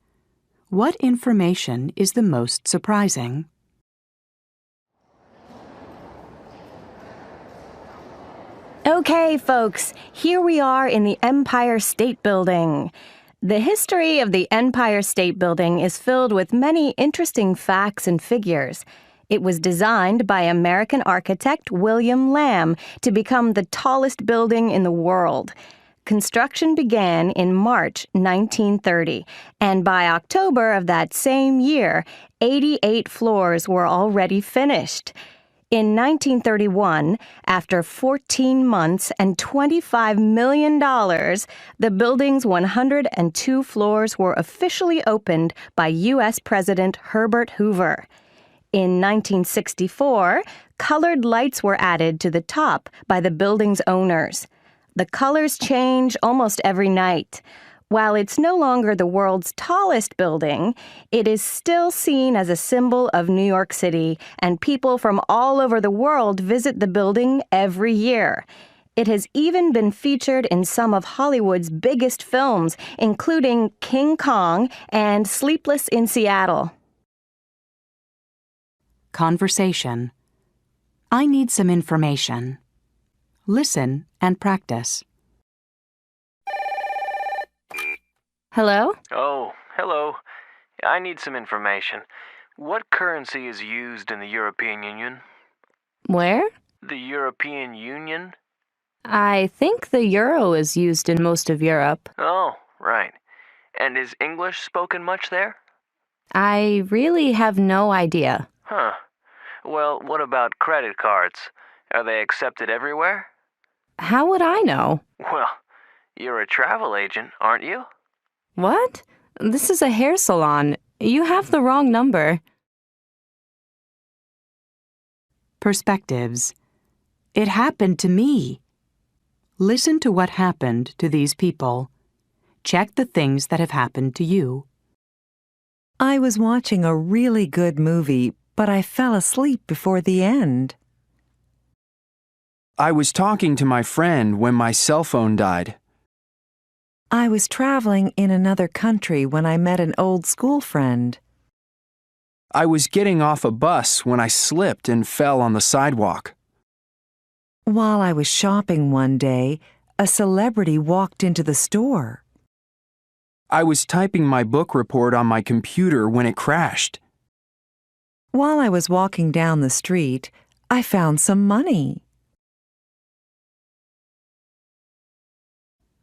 Speaker 1: What information is the most surprising?
Speaker 15: Okay, folks, here we are in the Empire State Building. The history of the Empire State Building is filled with many interesting facts and figures. It was designed by American architect William Lamb to become the tallest building in the world. Construction began in March 1930, and by October of that same year, 88 floors were already finished. In 1931, after 14 months and $25 million, the building's 102 floors were officially opened by U.S. President Herbert Hoover. In 1964, colored lights were added to the top by the building's owners. The colors change almost every night. While it's no longer the world's tallest building, it is still seen as a symbol of New York City, and people from all over the world visit the building every year. It has even been featured in some of Hollywood's biggest films, including King Kong and Sleepless in Seattle.
Speaker 1: Conversation. I need some information. Listen and practice.
Speaker 3: Hello?
Speaker 20: Oh, hello. I need some information. What currency is used in the European Union?
Speaker 3: Where?
Speaker 20: The European Union?
Speaker 3: I think the euro is used in most of Europe.
Speaker 20: Oh, right. And is English spoken much there?
Speaker 3: I really have no idea.
Speaker 20: Huh. Well, what about credit cards? Are they accepted everywhere?
Speaker 3: How would I know?
Speaker 20: Well, you're a travel agent, aren't you?
Speaker 3: What? This is a hair salon. You have the wrong number.
Speaker 1: Perspectives. It happened to me. Listen to what happened to these people. Check the things that have happened to you.
Speaker 6: I was watching a really good movie, but I fell asleep before the end.
Speaker 7: I was talking to my friend when my cell phone died.
Speaker 6: I was traveling in another country when I met an old school friend.
Speaker 7: I was getting off a bus when I slipped and fell on the sidewalk.
Speaker 6: While I was shopping one day, a celebrity walked into the store.
Speaker 7: I was typing my book report on my computer when it crashed.
Speaker 6: While I was walking down the street, I found some money.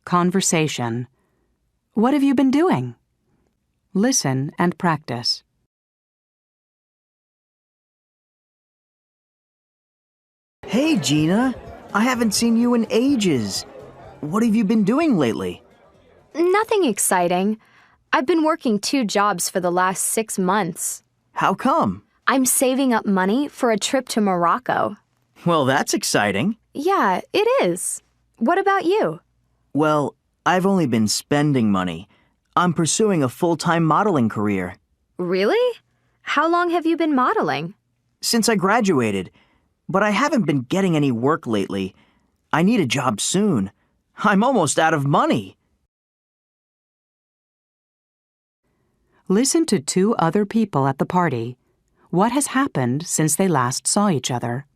Speaker 1: Conversation. What have you been doing? Listen and practice.
Speaker 9: Hey, Gina. I haven't seen you in ages. What have you been doing lately?
Speaker 10: Nothing exciting. I've been working 2 jobs for the last 6 months.
Speaker 9: How come?
Speaker 10: I'm saving up money for a trip to Morocco.
Speaker 9: Well, that's exciting.
Speaker 10: Yeah, it is. What about you?
Speaker 9: Well, I've only been spending money. I'm pursuing a full-time modeling career.
Speaker 10: Really? How long have you been modeling?
Speaker 9: Since I graduated. But I haven't been getting any work lately. I need a job soon. I'm almost out of money.
Speaker 1: Listen to 2 other people at the party. What has happened since they last saw each other?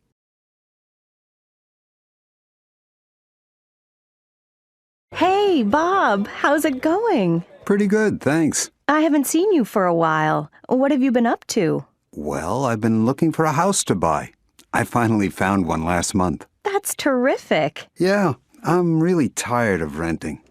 Speaker 15: Hey, Bob, how's it going?
Speaker 22: Pretty good, thanks.
Speaker 15: I haven't seen you for a while. What have you been up to?
Speaker 22: Well, I've been looking for a house to buy. I finally found one last month.
Speaker 15: That's terrific.
Speaker 22: Yeah, I'm really tired of renting.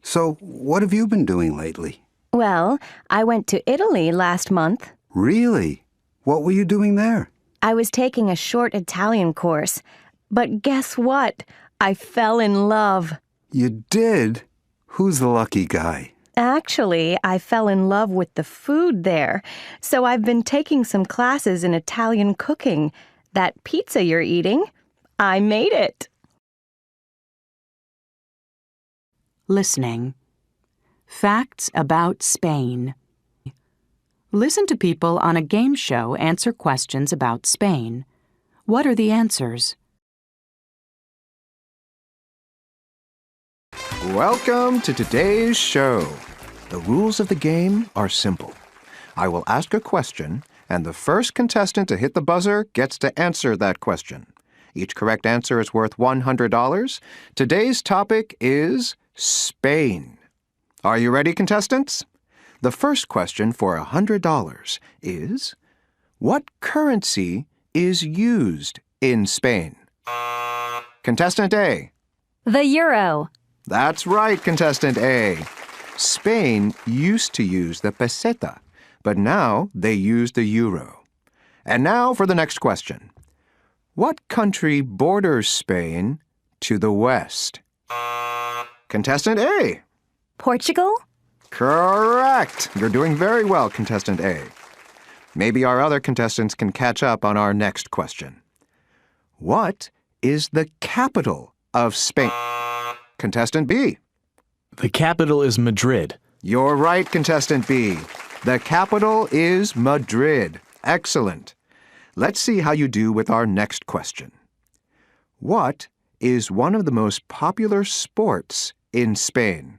Speaker 22: So, what have you been doing lately?
Speaker 15: Well, I went to Italy last month.
Speaker 22: Really? What were you doing there?
Speaker 15: I was taking a short Italian course. But guess what? I fell in love.
Speaker 22: You did? Who's the lucky guy?
Speaker 15: Actually, I fell in love with the food there. So I've been taking some classes in Italian cooking. That pizza you're eating, I made it.
Speaker 1: Listening. Facts about Spain. Listen to people on a game show answer questions about Spain. What are the answers?
Speaker 16: Welcome to today's show. The rules of the game are simple. I will ask a question, and the first contestant to hit the buzzer gets to answer that question. Each correct answer is worth $100. Today's topic is Spain. Are you ready, contestants? The first question for $100 is, what currency is used in Spain? Contestant A.
Speaker 21: The euro.
Speaker 16: That's right, contestant A. Spain used to use the peseta, but now they use the euro. And now for the next question. What country borders Spain to the west? Contestant A.
Speaker 21: Portugal?
Speaker 16: Correct. You're doing very well, contestant A. Maybe our other contestants can catch up on our next question. What is the capital of Spain? Contestant B.
Speaker 13: The capital is Madrid.
Speaker 16: You're right, contestant B. The capital is Madrid. Excellent. Let's see how you do with our next question. What is one of the most popular sports in Spain?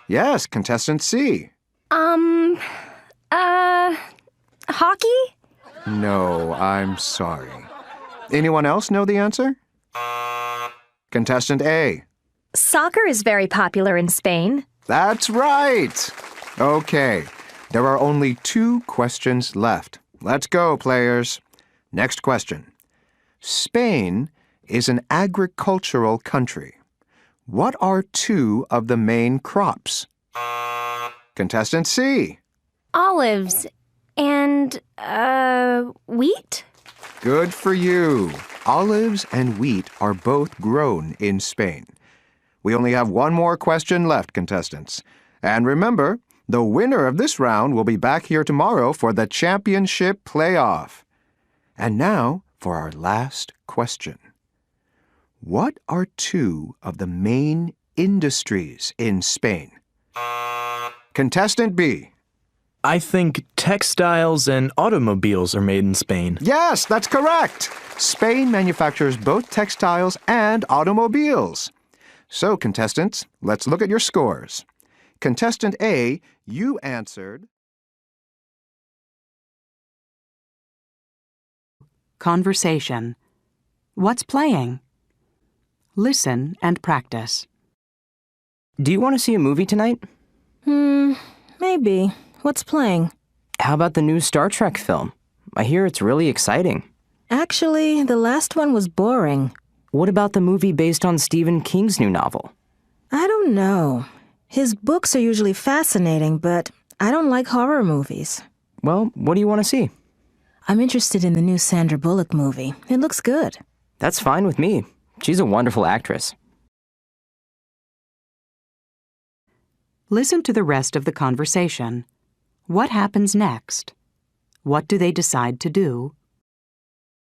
Speaker 16: Yes, contestant C.
Speaker 21: Hockey?
Speaker 16: No, I'm sorry. Anyone else know the answer? Contestant A.
Speaker 21: Soccer is very popular in Spain.
Speaker 16: That's right. Okay, there are only 2 questions left. Let's go, players. Next question. Spain is an agricultural country. What are two of the main crops? Contestant C.
Speaker 21: Olives and, wheat?
Speaker 16: Good for you. Olives and wheat are both grown in Spain. We only have one more question left, contestants. And remember, the winner of this round will be back here tomorrow for the championship playoff. And now for our last question. What are two of the main industries in Spain? Contestant B.
Speaker 13: I think textiles and automobiles are made in Spain.
Speaker 16: Yes, that's correct. Spain manufactures both textiles and automobiles. So, contestants, let's look at your scores. Contestant A, you answered...
Speaker 1: Conversation. What's playing? Listen and practice.
Speaker 4: Do you want to see a movie tonight?
Speaker 8: Maybe. What's playing?
Speaker 4: How about the new Star Trek film? I hear it's really exciting.
Speaker 8: Actually, the last one was boring.
Speaker 4: What about the movie based on Stephen King's new novel?
Speaker 8: I don't know. His books are usually fascinating, but I don't like horror movies.
Speaker 4: Well, what do you want to see?
Speaker 8: I'm interested in the new Sandra Bullock movie. It looks good.
Speaker 4: That's fine with me. She's a wonderful actress.
Speaker 1: Listen to the rest of the conversation. What happens next? What do they decide to do?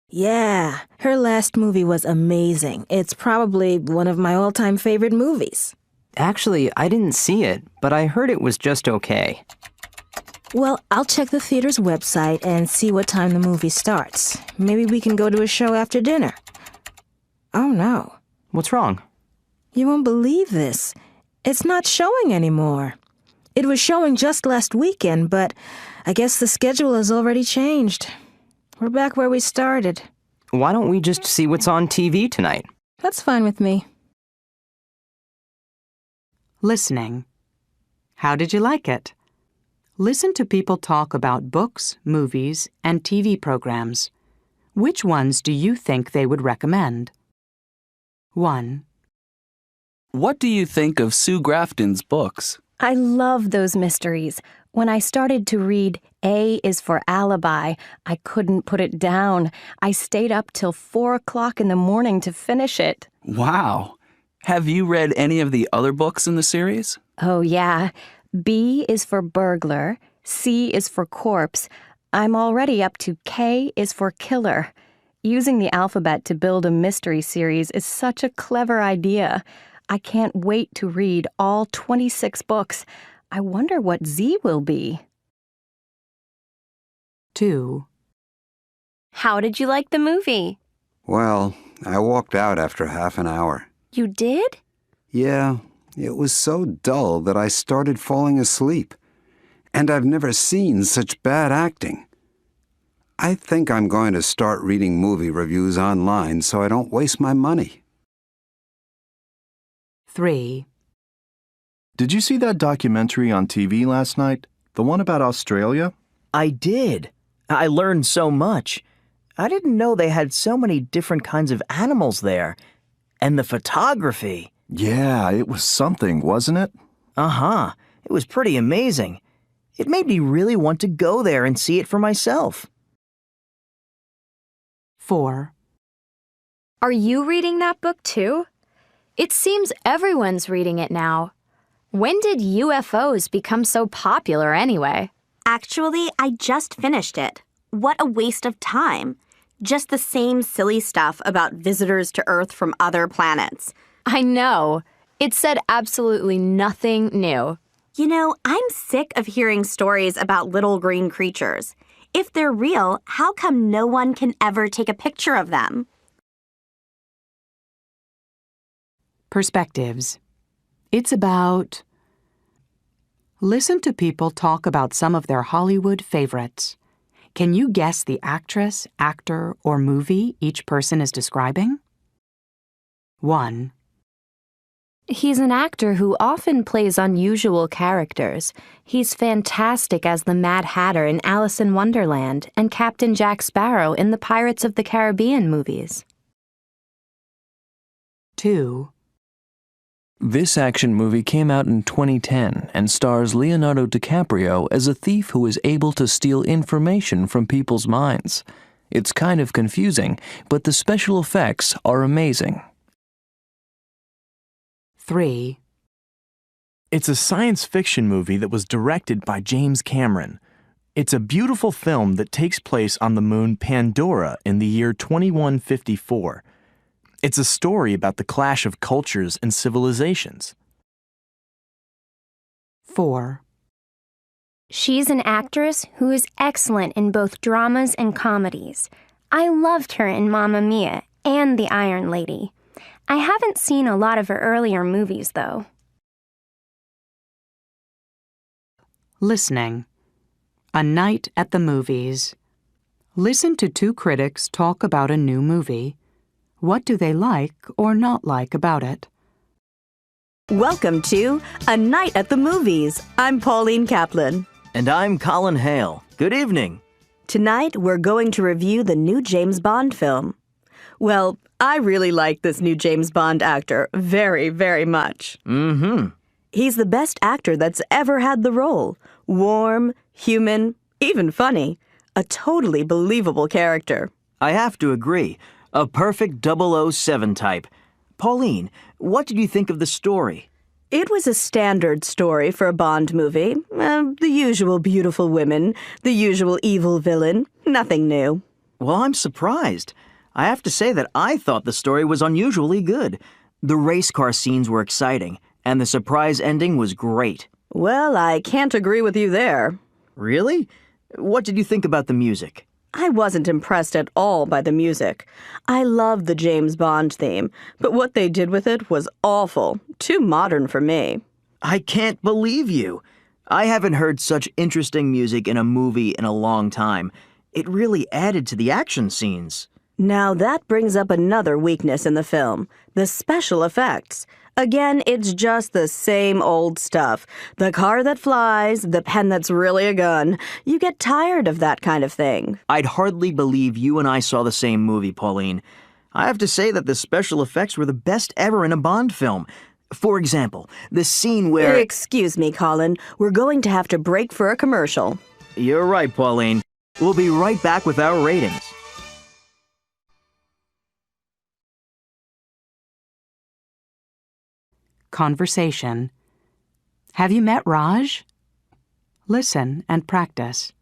Speaker 8: Yeah, her last movie was amazing. It's probably one of my all-time favorite movies.
Speaker 4: Actually, I didn't see it, but I heard it was just okay.
Speaker 8: Well, I'll check the theater's website and see what time the movie starts. Maybe we can go to a show after dinner. Oh, no.
Speaker 4: What's wrong?
Speaker 8: You won't believe this. It's not showing anymore. It was showing just last weekend, but I guess the schedule has already changed. We're back where we started.
Speaker 4: Why don't we just see what's on TV tonight?
Speaker 8: That's fine with me.
Speaker 1: Listening. How did you like it? Listen to people talk about books, movies, and TV programs. Which ones do you think they would recommend? 1.
Speaker 2: What do you think of Sue Grafton's books?
Speaker 3: I love those mysteries. When I started to read A is for Alibi, I couldn't put it down. I stayed up till 4 o'clock in the morning to finish it.
Speaker 2: Wow. Have you read any of the other books in the series?
Speaker 3: Oh, yeah. B is for burglar. C is for corpse. I'm already up to K is for killer. Using the alphabet to build a mystery series is such a clever idea. I can't wait to read all 26 books. I wonder what Z will be.
Speaker 1: 2.
Speaker 21: How did you like the movie?
Speaker 22: Well, I walked out after half an hour.
Speaker 21: You did?
Speaker 22: Yeah, it was so dull that I started falling asleep. And I've never seen such bad acting. I think I'm going to start reading movie reviews online so I don't waste my money.
Speaker 1: 3.
Speaker 11: Did you see that documentary on TV last night? The one about Australia?
Speaker 9: I did. I learned so much. I didn't know they had so many different kinds of animals there. And the photography.
Speaker 11: Yeah, it was something, wasn't it?
Speaker 9: Uh-huh. It was pretty amazing. It made me really want to go there and see it for myself.
Speaker 1: 4.
Speaker 10: Are you reading that book too? It seems everyone's reading it now. When did UFOs become so popular anyway?
Speaker 12: Actually, I just finished it. What a waste of time. Just the same silly stuff about visitors to Earth from other planets.
Speaker 10: I know. It said absolutely nothing new.
Speaker 12: You know, I'm sick of hearing stories about little green creatures. If they're real, how come no one can ever take a picture of them?
Speaker 1: Perspectives. It's about... Listen to people talk about some of their Hollywood favorites. Can you guess the actress, actor, or movie each person is describing? 1.
Speaker 3: He's an actor who often plays unusual characters. He's fantastic as the Mad Hatter in Alice in Wonderland and Captain Jack Sparrow in the Pirates of the Caribbean movies.
Speaker 1: 2.
Speaker 14: This action movie came out in 2010 and stars Leonardo DiCaprio as a thief who is able to steal information from people's minds. It's kind of confusing, but the special effects are amazing.
Speaker 1: 3.
Speaker 13: It's a science fiction movie that was directed by James Cameron. It's a beautiful film that takes place on the moon Pandora in the year 2154. It's a story about the clash of cultures and civilizations.
Speaker 1: 4.
Speaker 10: She's an actress who is excellent in both dramas and comedies. I loved her in Mamma Mia and The Iron Lady. I haven't seen a lot of her earlier movies, though.
Speaker 1: Listening. A night at the movies. Listen to 2 critics talk about a new movie. What do they like or not like about it?
Speaker 5: Welcome to A Night at the Movies. I'm Pauline Kaplan.
Speaker 9: And I'm Colin Hale. Good evening.
Speaker 5: Tonight, we're going to review the new James Bond film. Well, I really like this new James Bond actor very, very much.
Speaker 9: Mm-hmm.
Speaker 5: He's the best actor that's ever had the role. Warm, human, even funny. A totally believable character.
Speaker 9: I have to agree. A perfect 007 type. Pauline, what did you think of the story?
Speaker 5: It was a standard story for a Bond movie. The usual beautiful women, the usual evil villain. Nothing new.
Speaker 9: Well, I'm surprised. I have to say that I thought the story was unusually good. The race car scenes were exciting, and the surprise ending was great.
Speaker 5: Well, I can't agree with you there.
Speaker 9: Really? What did you think about the music?
Speaker 5: I wasn't impressed at all by the music. I love the James Bond theme, but what they did with it was awful. Too modern for me.
Speaker 9: I can't believe you. I haven't heard such interesting music in a movie in a long time. It really added to the action scenes.
Speaker 5: Now that brings up another weakness in the film, the special effects. Again, it's just the same old stuff. The car that flies, the pen that's really a gun. You get tired of that kind of thing.
Speaker 9: I'd hardly believe you and I saw the same movie, Pauline. I have to say that the special effects were the best ever in a Bond film. For example, the scene where...
Speaker 5: Excuse me, Colin. We're going to have to break for a commercial.
Speaker 9: You're right, Pauline. We'll be right back with our ratings.
Speaker 1: Conversation. Have you met Raj? Listen and practice.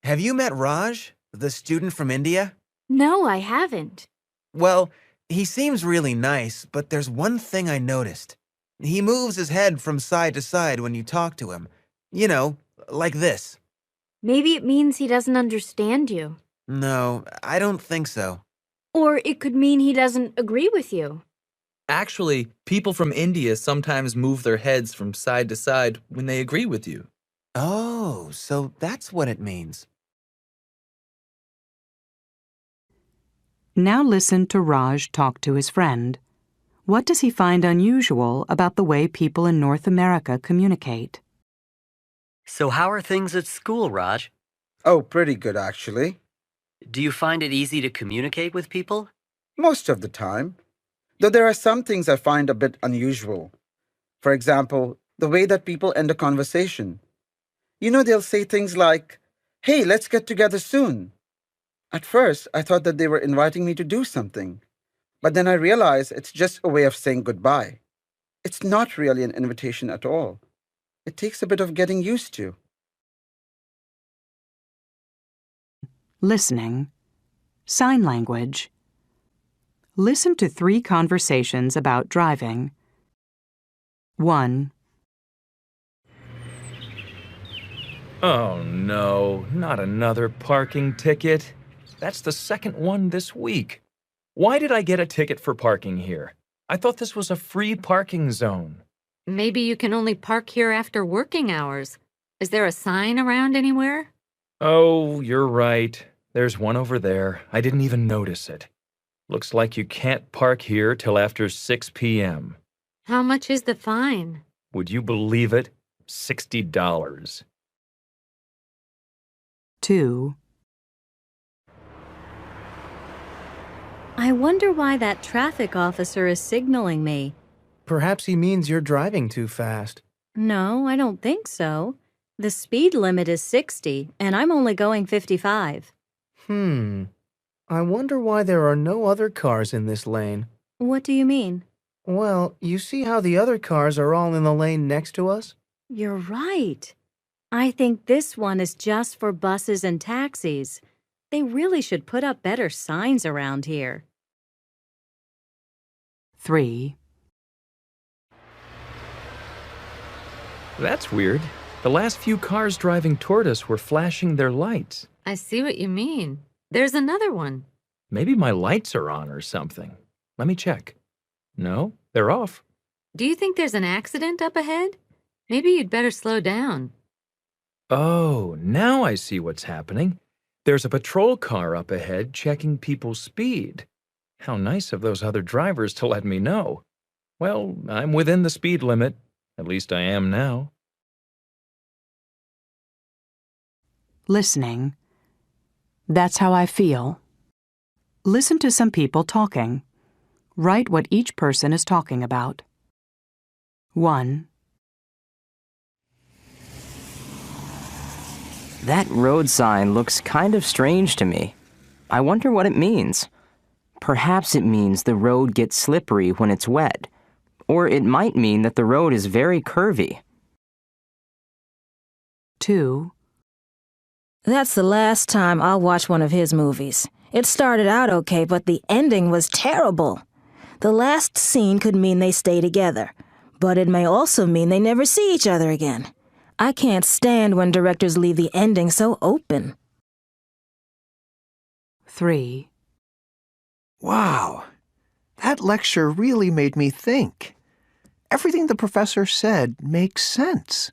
Speaker 17: Have you met Raj, the student from India?
Speaker 18: No, I haven't.
Speaker 17: Well, he seems really nice, but there's one thing I noticed. He moves his head from side to side when you talk to him. You know, like this.
Speaker 18: Maybe it means he doesn't understand you.
Speaker 17: No, I don't think so.
Speaker 18: Or it could mean he doesn't agree with you.
Speaker 23: Actually, people from India sometimes move their heads from side to side when they agree with you.
Speaker 17: Oh, so that's what it means.
Speaker 1: Now listen to Raj talk to his friend. What does he find unusual about the way people in North America communicate?
Speaker 24: So how are things at school, Raj?
Speaker 25: Oh, pretty good, actually.
Speaker 24: Do you find it easy to communicate with people?
Speaker 25: Most of the time. Though there are some things I find a bit unusual. For example, the way that people end a conversation. You know, they'll say things like, "Hey, let's get together soon." At first, I thought that they were inviting me to do something. But then I realized it's just a way of saying goodbye. It's not really an invitation at all. It takes a bit of getting used to.
Speaker 1: Listening. Sign language. Listen to 3 conversations about driving. 1.
Speaker 23: Oh no, not another parking ticket. That's the second one this week. Why did I get a ticket for parking here? I thought this was a free parking zone.
Speaker 21: Maybe you can only park here after working hours. Is there a sign around anywhere?
Speaker 23: Oh, you're right. There's one over there. I didn't even notice it. Looks like you can't park here till after 6 p.m.
Speaker 21: How much is the fine?
Speaker 23: Would you believe it? $60.
Speaker 1: 2.
Speaker 6: I wonder why that traffic officer is signaling me.
Speaker 7: Perhaps he means you're driving too fast.
Speaker 6: No, I don't think so. The speed limit is 60, and I'm only going 55.
Speaker 7: I wonder why there are no other cars in this lane.
Speaker 6: What do you mean?
Speaker 7: Well, you see how the other cars are all in the lane next to us?
Speaker 6: You're right. I think this one is just for buses and taxis. They really should put up better signs around here.
Speaker 1: 3.
Speaker 23: That's weird. The last few cars driving toward us were flashing their lights.
Speaker 15: I see what you mean. There's another one.
Speaker 23: Maybe my lights are on or something. Let me check. No, they're off.
Speaker 15: Do you think there's an accident up ahead? Maybe you'd better slow down.
Speaker 23: Oh, now I see what's happening. There's a patrol car up ahead checking people's speed. How nice of those other drivers to let me know. Well, I'm within the speed limit. At least I am now.
Speaker 1: Listening. That's how I feel. Listen to some people talking. Write what each person is talking about. 1.
Speaker 4: That road sign looks kind of strange to me. I wonder what it means. Perhaps it means the road gets slippery when it's wet. Or it might mean that the road is very curvy.
Speaker 1: 2.
Speaker 8: That's the last time I'll watch one of his movies. It started out okay, but the ending was terrible. The last scene could mean they stay together, but it may also mean they never see each other again. I can't stand when directors leave the ending so open.
Speaker 1: 3.
Speaker 16: Wow, that lecture really made me think. Everything the professor said makes sense.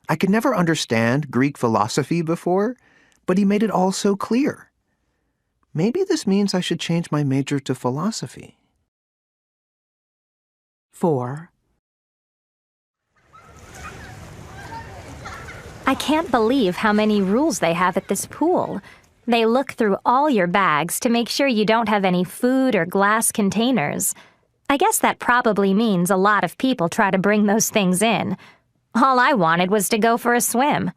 Speaker 16: I could never understand Greek philosophy before, but he made it all so clear. Maybe this means I should change my major to philosophy.
Speaker 1: 4.
Speaker 10: I can't believe how many rules they have at this pool. They look through all your bags to make sure you don't have any food or glass containers. I guess that probably means a lot of people try to bring those things in. All I wanted was to go for a swim.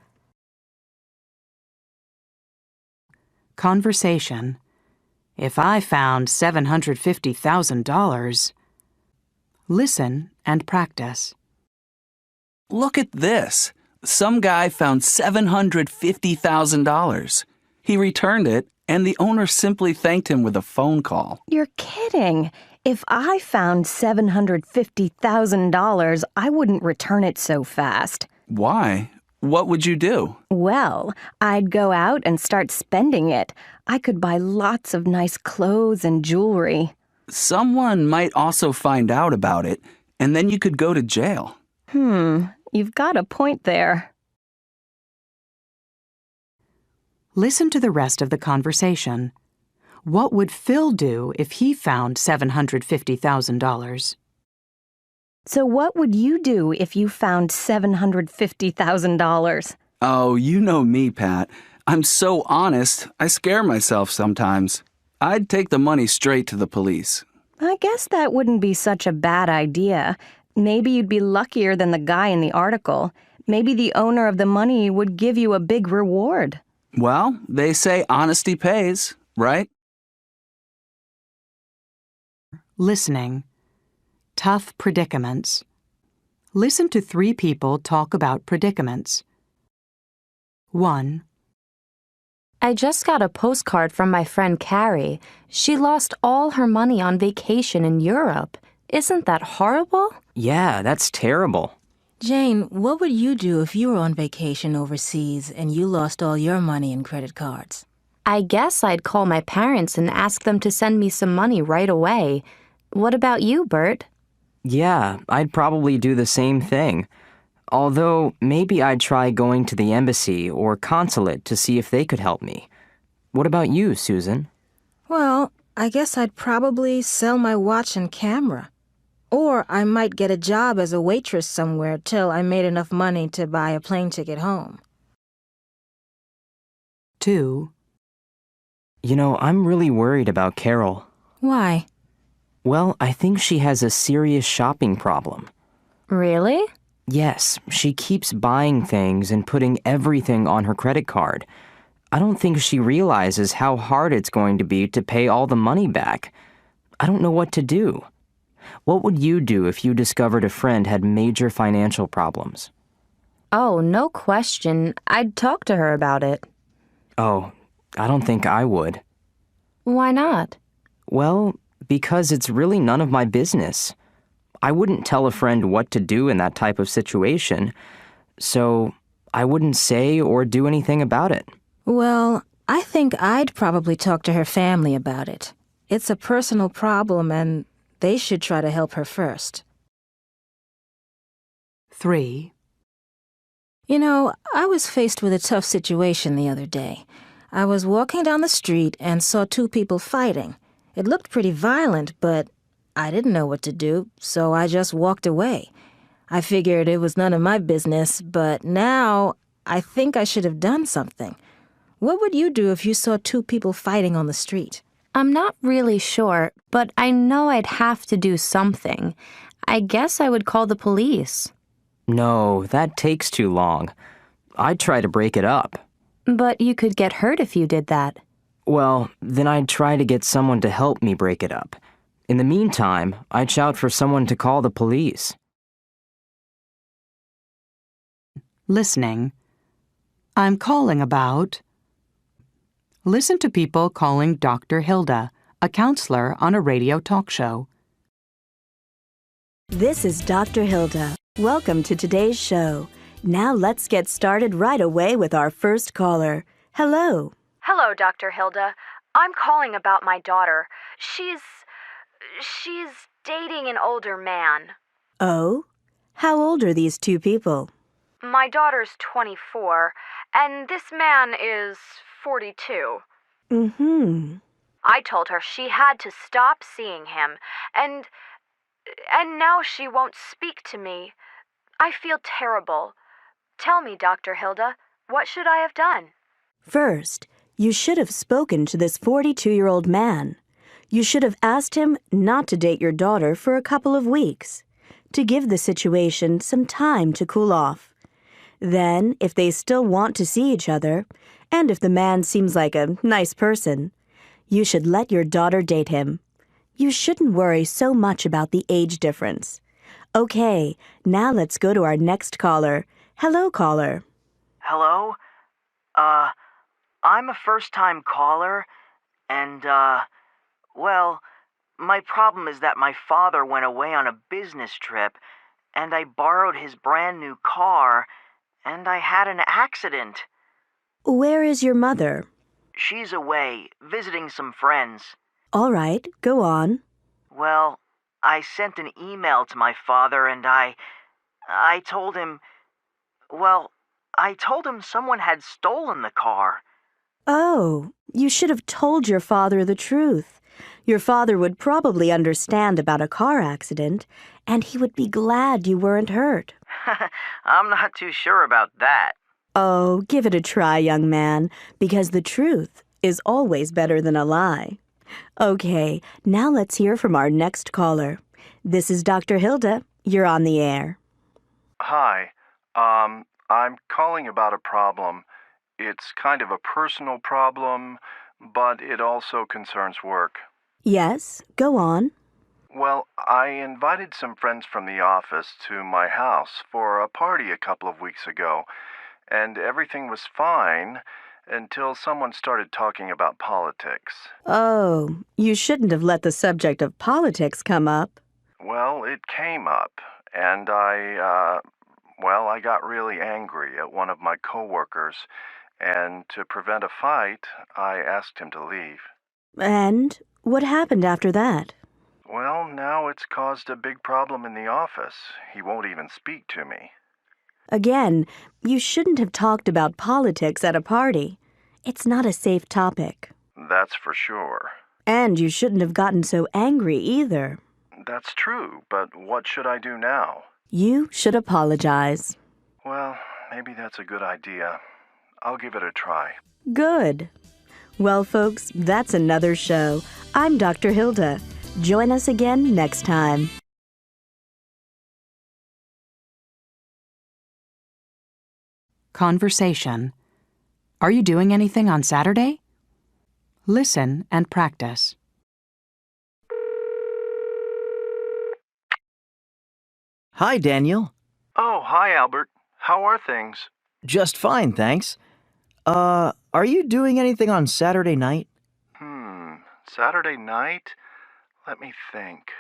Speaker 1: Conversation. If I found $750,000. Listen and practice.
Speaker 2: Look at this. Some guy found $750,000. He returned it, and the owner simply thanked him with a phone call.
Speaker 19: You're kidding. If I found $750,000, I wouldn't return it so fast.
Speaker 2: Why? What would you do?
Speaker 19: Well, I'd go out and start spending it. I could buy lots of nice clothes and jewelry.
Speaker 2: Someone might also find out about it, and then you could go to jail.
Speaker 19: You've got a point there.
Speaker 1: Listen to the rest of the conversation. What would Phil do if he found $750,000?
Speaker 19: So what would you do if you found $750,000?
Speaker 2: Oh, you know me, Pat. I'm so honest, I scare myself sometimes. I'd take the money straight to the police.
Speaker 19: I guess that wouldn't be such a bad idea. Maybe you'd be luckier than the guy in the article. Maybe the owner of the money would give you a big reward.
Speaker 2: Well, they say honesty pays, right?
Speaker 1: Listening. Tough predicaments. Listen to 3 people talk about predicaments. 1.
Speaker 3: I just got a postcard from my friend Carrie. She lost all her money on vacation in Europe. Isn't that horrible?
Speaker 4: Yeah, that's terrible.
Speaker 8: Jane, what would you do if you were on vacation overseas and you lost all your money in credit cards?
Speaker 3: I guess I'd call my parents and ask them to send me some money right away. What about you, Bert?
Speaker 4: Yeah, I'd probably do the same thing. Although, maybe I'd try going to the embassy or consulate to see if they could help me. What about you, Susan?
Speaker 8: Well, I guess I'd probably sell my watch and camera. Or I might get a job as a waitress somewhere till I made enough money to buy a plane ticket home.
Speaker 1: 2.
Speaker 4: You know, I'm really worried about Carol.
Speaker 8: Why?
Speaker 4: Well, I think she has a serious shopping problem.
Speaker 3: Really?
Speaker 4: Yes, she keeps buying things and putting everything on her credit card. I don't think she realizes how hard it's going to be to pay all the money back. I don't know what to do. What would you do if you discovered a friend had major financial problems?
Speaker 3: Oh, no question. I'd talk to her about it.
Speaker 4: Oh, I don't think I would.
Speaker 3: Why not?
Speaker 4: Well, because it's really none of my business. I wouldn't tell a friend what to do in that type of situation, so I wouldn't say or do anything about it.
Speaker 8: Well, I think I'd probably talk to her family about it. It's a personal problem, and they should try to help her first.
Speaker 1: 3.
Speaker 8: You know, I was faced with a tough situation the other day. I was walking down the street and saw two people fighting. It looked pretty violent, but I didn't know what to do, so I just walked away. I figured it was none of my business, but now I think I should have done something. What would you do if you saw two people fighting on the street?
Speaker 3: I'm not really sure, but I know I'd have to do something. I guess I would call the police.
Speaker 4: No, that takes too long. I'd try to break it up.
Speaker 3: But you could get hurt if you did that.
Speaker 4: Well, then I'd try to get someone to help me break it up. In the meantime, I'd shout for someone to call the police.
Speaker 1: Listening. I'm calling about. Listen to people calling Dr. Hilda, a counselor on a radio talk show.
Speaker 5: This is Dr. Hilda. Welcome to today's show. Now let's get started right away with our first caller. Hello.
Speaker 11: Hello, Dr. Hilda. I'm calling about my daughter. She's dating an older man.
Speaker 5: Oh? How old are these two people?
Speaker 11: My daughter's 24, and this man is 42.
Speaker 5: Mm-hmm.
Speaker 11: I told her she had to stop seeing him, and now she won't speak to me. I feel terrible. Tell me, Dr. Hilda, what should I have done?
Speaker 5: First, you should have spoken to this 42-year-old man. You should have asked him not to date your daughter for a couple of weeks, to give the situation some time to cool off. Then, if they still want to see each other, and if the man seems like a nice person, you should let your daughter date him. You shouldn't worry so much about the age difference. Okay, now let's go to our next caller. Hello, caller.
Speaker 9: Hello? I'm a first-time caller, and, well, my problem is that my father went away on a business trip, and I borrowed his brand-new car, and I had an accident.
Speaker 5: Where is your mother?
Speaker 9: She's away, visiting some friends.
Speaker 5: All right, go on.
Speaker 9: Well, I sent an email to my father, and I told him, I told him someone had stolen the car.
Speaker 5: Oh, you should have told your father the truth. Your father would probably understand about a car accident, and he would be glad you weren't hurt.
Speaker 9: I'm not too sure about that.
Speaker 5: Oh, give it a try, young man, because the truth is always better than a lie. Okay, now let's hear from our next caller. This is Dr. Hilda. You're on the air.
Speaker 13: Hi. I'm calling about a problem. It's kind of a personal problem, but it also concerns work.
Speaker 5: Yes, go on.
Speaker 13: Well, I invited some friends from the office to my house for a party a couple of weeks ago, and everything was fine until someone started talking about politics.
Speaker 5: Oh, you shouldn't have let the subject of politics come up.
Speaker 13: Well, it came up, and I got really angry at one of my coworkers, and to prevent a fight, I asked him to leave.
Speaker 5: And what happened after that?
Speaker 13: Well, now it's caused a big problem in the office. He won't even speak to me.
Speaker 5: Again, you shouldn't have talked about politics at a party. It's not a safe topic.
Speaker 13: That's for sure.
Speaker 5: And you shouldn't have gotten so angry either.
Speaker 13: That's true, but what should I do now?
Speaker 5: You should apologize.
Speaker 13: Well, maybe that's a good idea. I'll give it a try.
Speaker 5: Good. Well, folks, that's another show. I'm Dr. Hilda. Join us again next time.
Speaker 1: Conversation. Are you doing anything on Saturday? Listen and practice.
Speaker 9: Hi, Daniel.
Speaker 12: Oh, hi, Albert. How are things?
Speaker 9: Just fine, thanks. Are you doing anything on Saturday night?
Speaker 12: Saturday night? Let me think.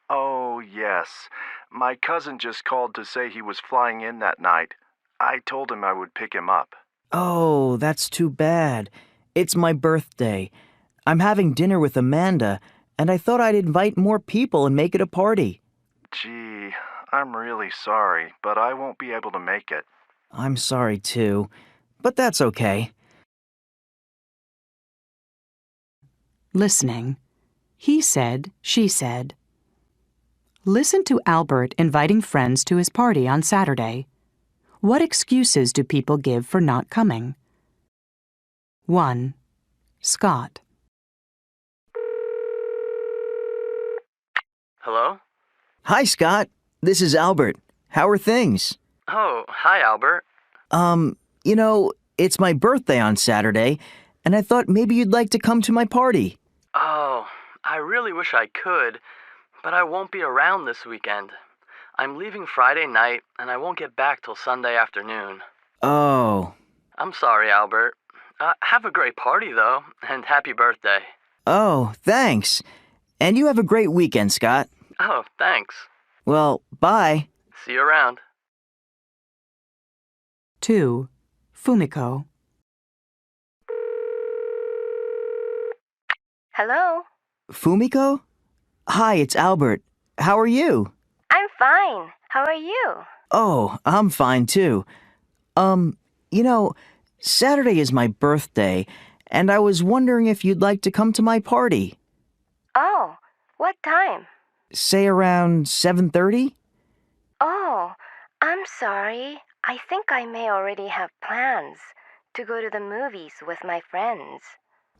Speaker 12: Oh, yes. My cousin just called to say he was flying in that night. I told him I would pick him up.
Speaker 9: Oh, that's too bad. It's my birthday. I'm having dinner with Amanda, and I thought I'd invite more people and make it a party.
Speaker 12: Gee, I'm really sorry, but I won't be able to make it.
Speaker 9: I'm sorry, too, but that's okay.
Speaker 1: Listening. He said, she said. Listen to Albert inviting friends to his party on Saturday. What excuses do people give for not coming? 1. Scott.
Speaker 14: Hello?
Speaker 9: Hi, Scott. This is Albert. How are things?
Speaker 14: Oh, hi, Albert.
Speaker 9: It's my birthday on Saturday, and I thought maybe you'd like to come to my party.
Speaker 14: Oh, I really wish I could, but I won't be around this weekend. I'm leaving Friday night, and I won't get back till Sunday afternoon.
Speaker 9: Oh.
Speaker 14: I'm sorry, Albert. Have a great party, though, and happy birthday.
Speaker 9: Oh, thanks. And you have a great weekend, Scott.
Speaker 14: Oh, thanks.
Speaker 9: Well, bye.
Speaker 14: See you around.
Speaker 1: 2. Fumiko.
Speaker 18: Hello?
Speaker 9: Fumiko? Hi, it's Albert. How are you?
Speaker 18: I'm fine. How are you?
Speaker 9: Oh, I'm fine, too. Saturday is my birthday, and I was wondering if you'd like to come to my party.
Speaker 18: Oh, what time?
Speaker 9: Say around 7:30?
Speaker 18: Oh, I'm sorry. I think I may already have plans to go to the movies with my friends.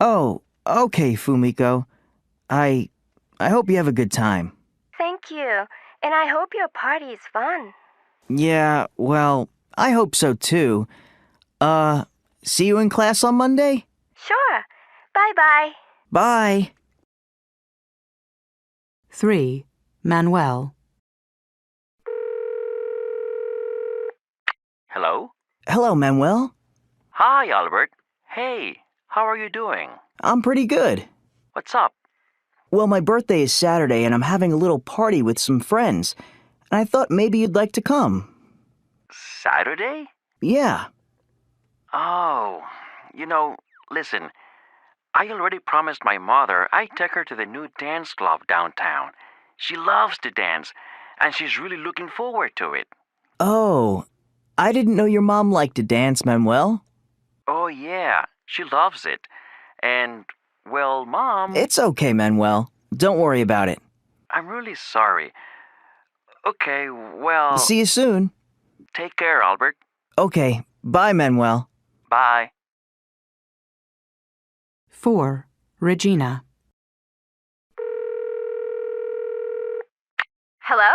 Speaker 9: Oh, okay, Fumiko. I hope you have a good time.
Speaker 18: Thank you, and I hope your party is fun.
Speaker 9: Yeah, well, I hope so too. See you in class on Monday?
Speaker 18: Sure. Bye-bye.
Speaker 9: Bye.
Speaker 1: 3. Manuel.
Speaker 20: Hello?
Speaker 9: Hello, Manuel.
Speaker 20: Hi, Albert. Hey, how are you doing?
Speaker 9: I'm pretty good.
Speaker 20: What's up?
Speaker 9: Well, my birthday is Saturday, and I'm having a little party with some friends. And I thought maybe you'd like to come.
Speaker 20: Saturday?
Speaker 9: Yeah.
Speaker 20: Oh, listen, I already promised my mother I'd take her to the new dance club downtown. She loves to dance, and she's really looking forward to it.
Speaker 9: Oh, I didn't know your mom liked to dance, Manuel.
Speaker 20: Oh, yeah, she loves it. And, well, Mom...
Speaker 9: It's okay, Manuel. Don't worry about it.
Speaker 20: I'm really sorry. Okay, well...
Speaker 9: See you soon.
Speaker 20: Take care, Albert.
Speaker 9: Okay, bye, Manuel.
Speaker 20: Bye.
Speaker 1: 4. Regina.
Speaker 18: Hello?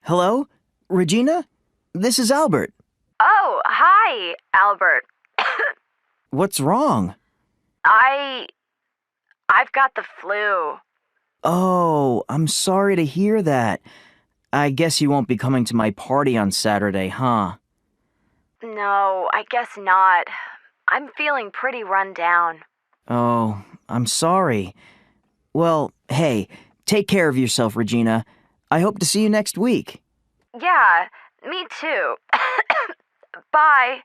Speaker 9: Hello? Regina? This is Albert.
Speaker 18: Oh, hi, Albert.
Speaker 9: What's wrong?
Speaker 18: I've got the flu.
Speaker 9: Oh, I'm sorry to hear that. I guess you won't be coming to my party on Saturday, huh?
Speaker 18: No, I guess not. I'm feeling pretty run down.
Speaker 9: Oh, I'm sorry. Well, hey, take care of yourself, Regina. I hope to see you next week.
Speaker 18: Yeah, me too. Bye.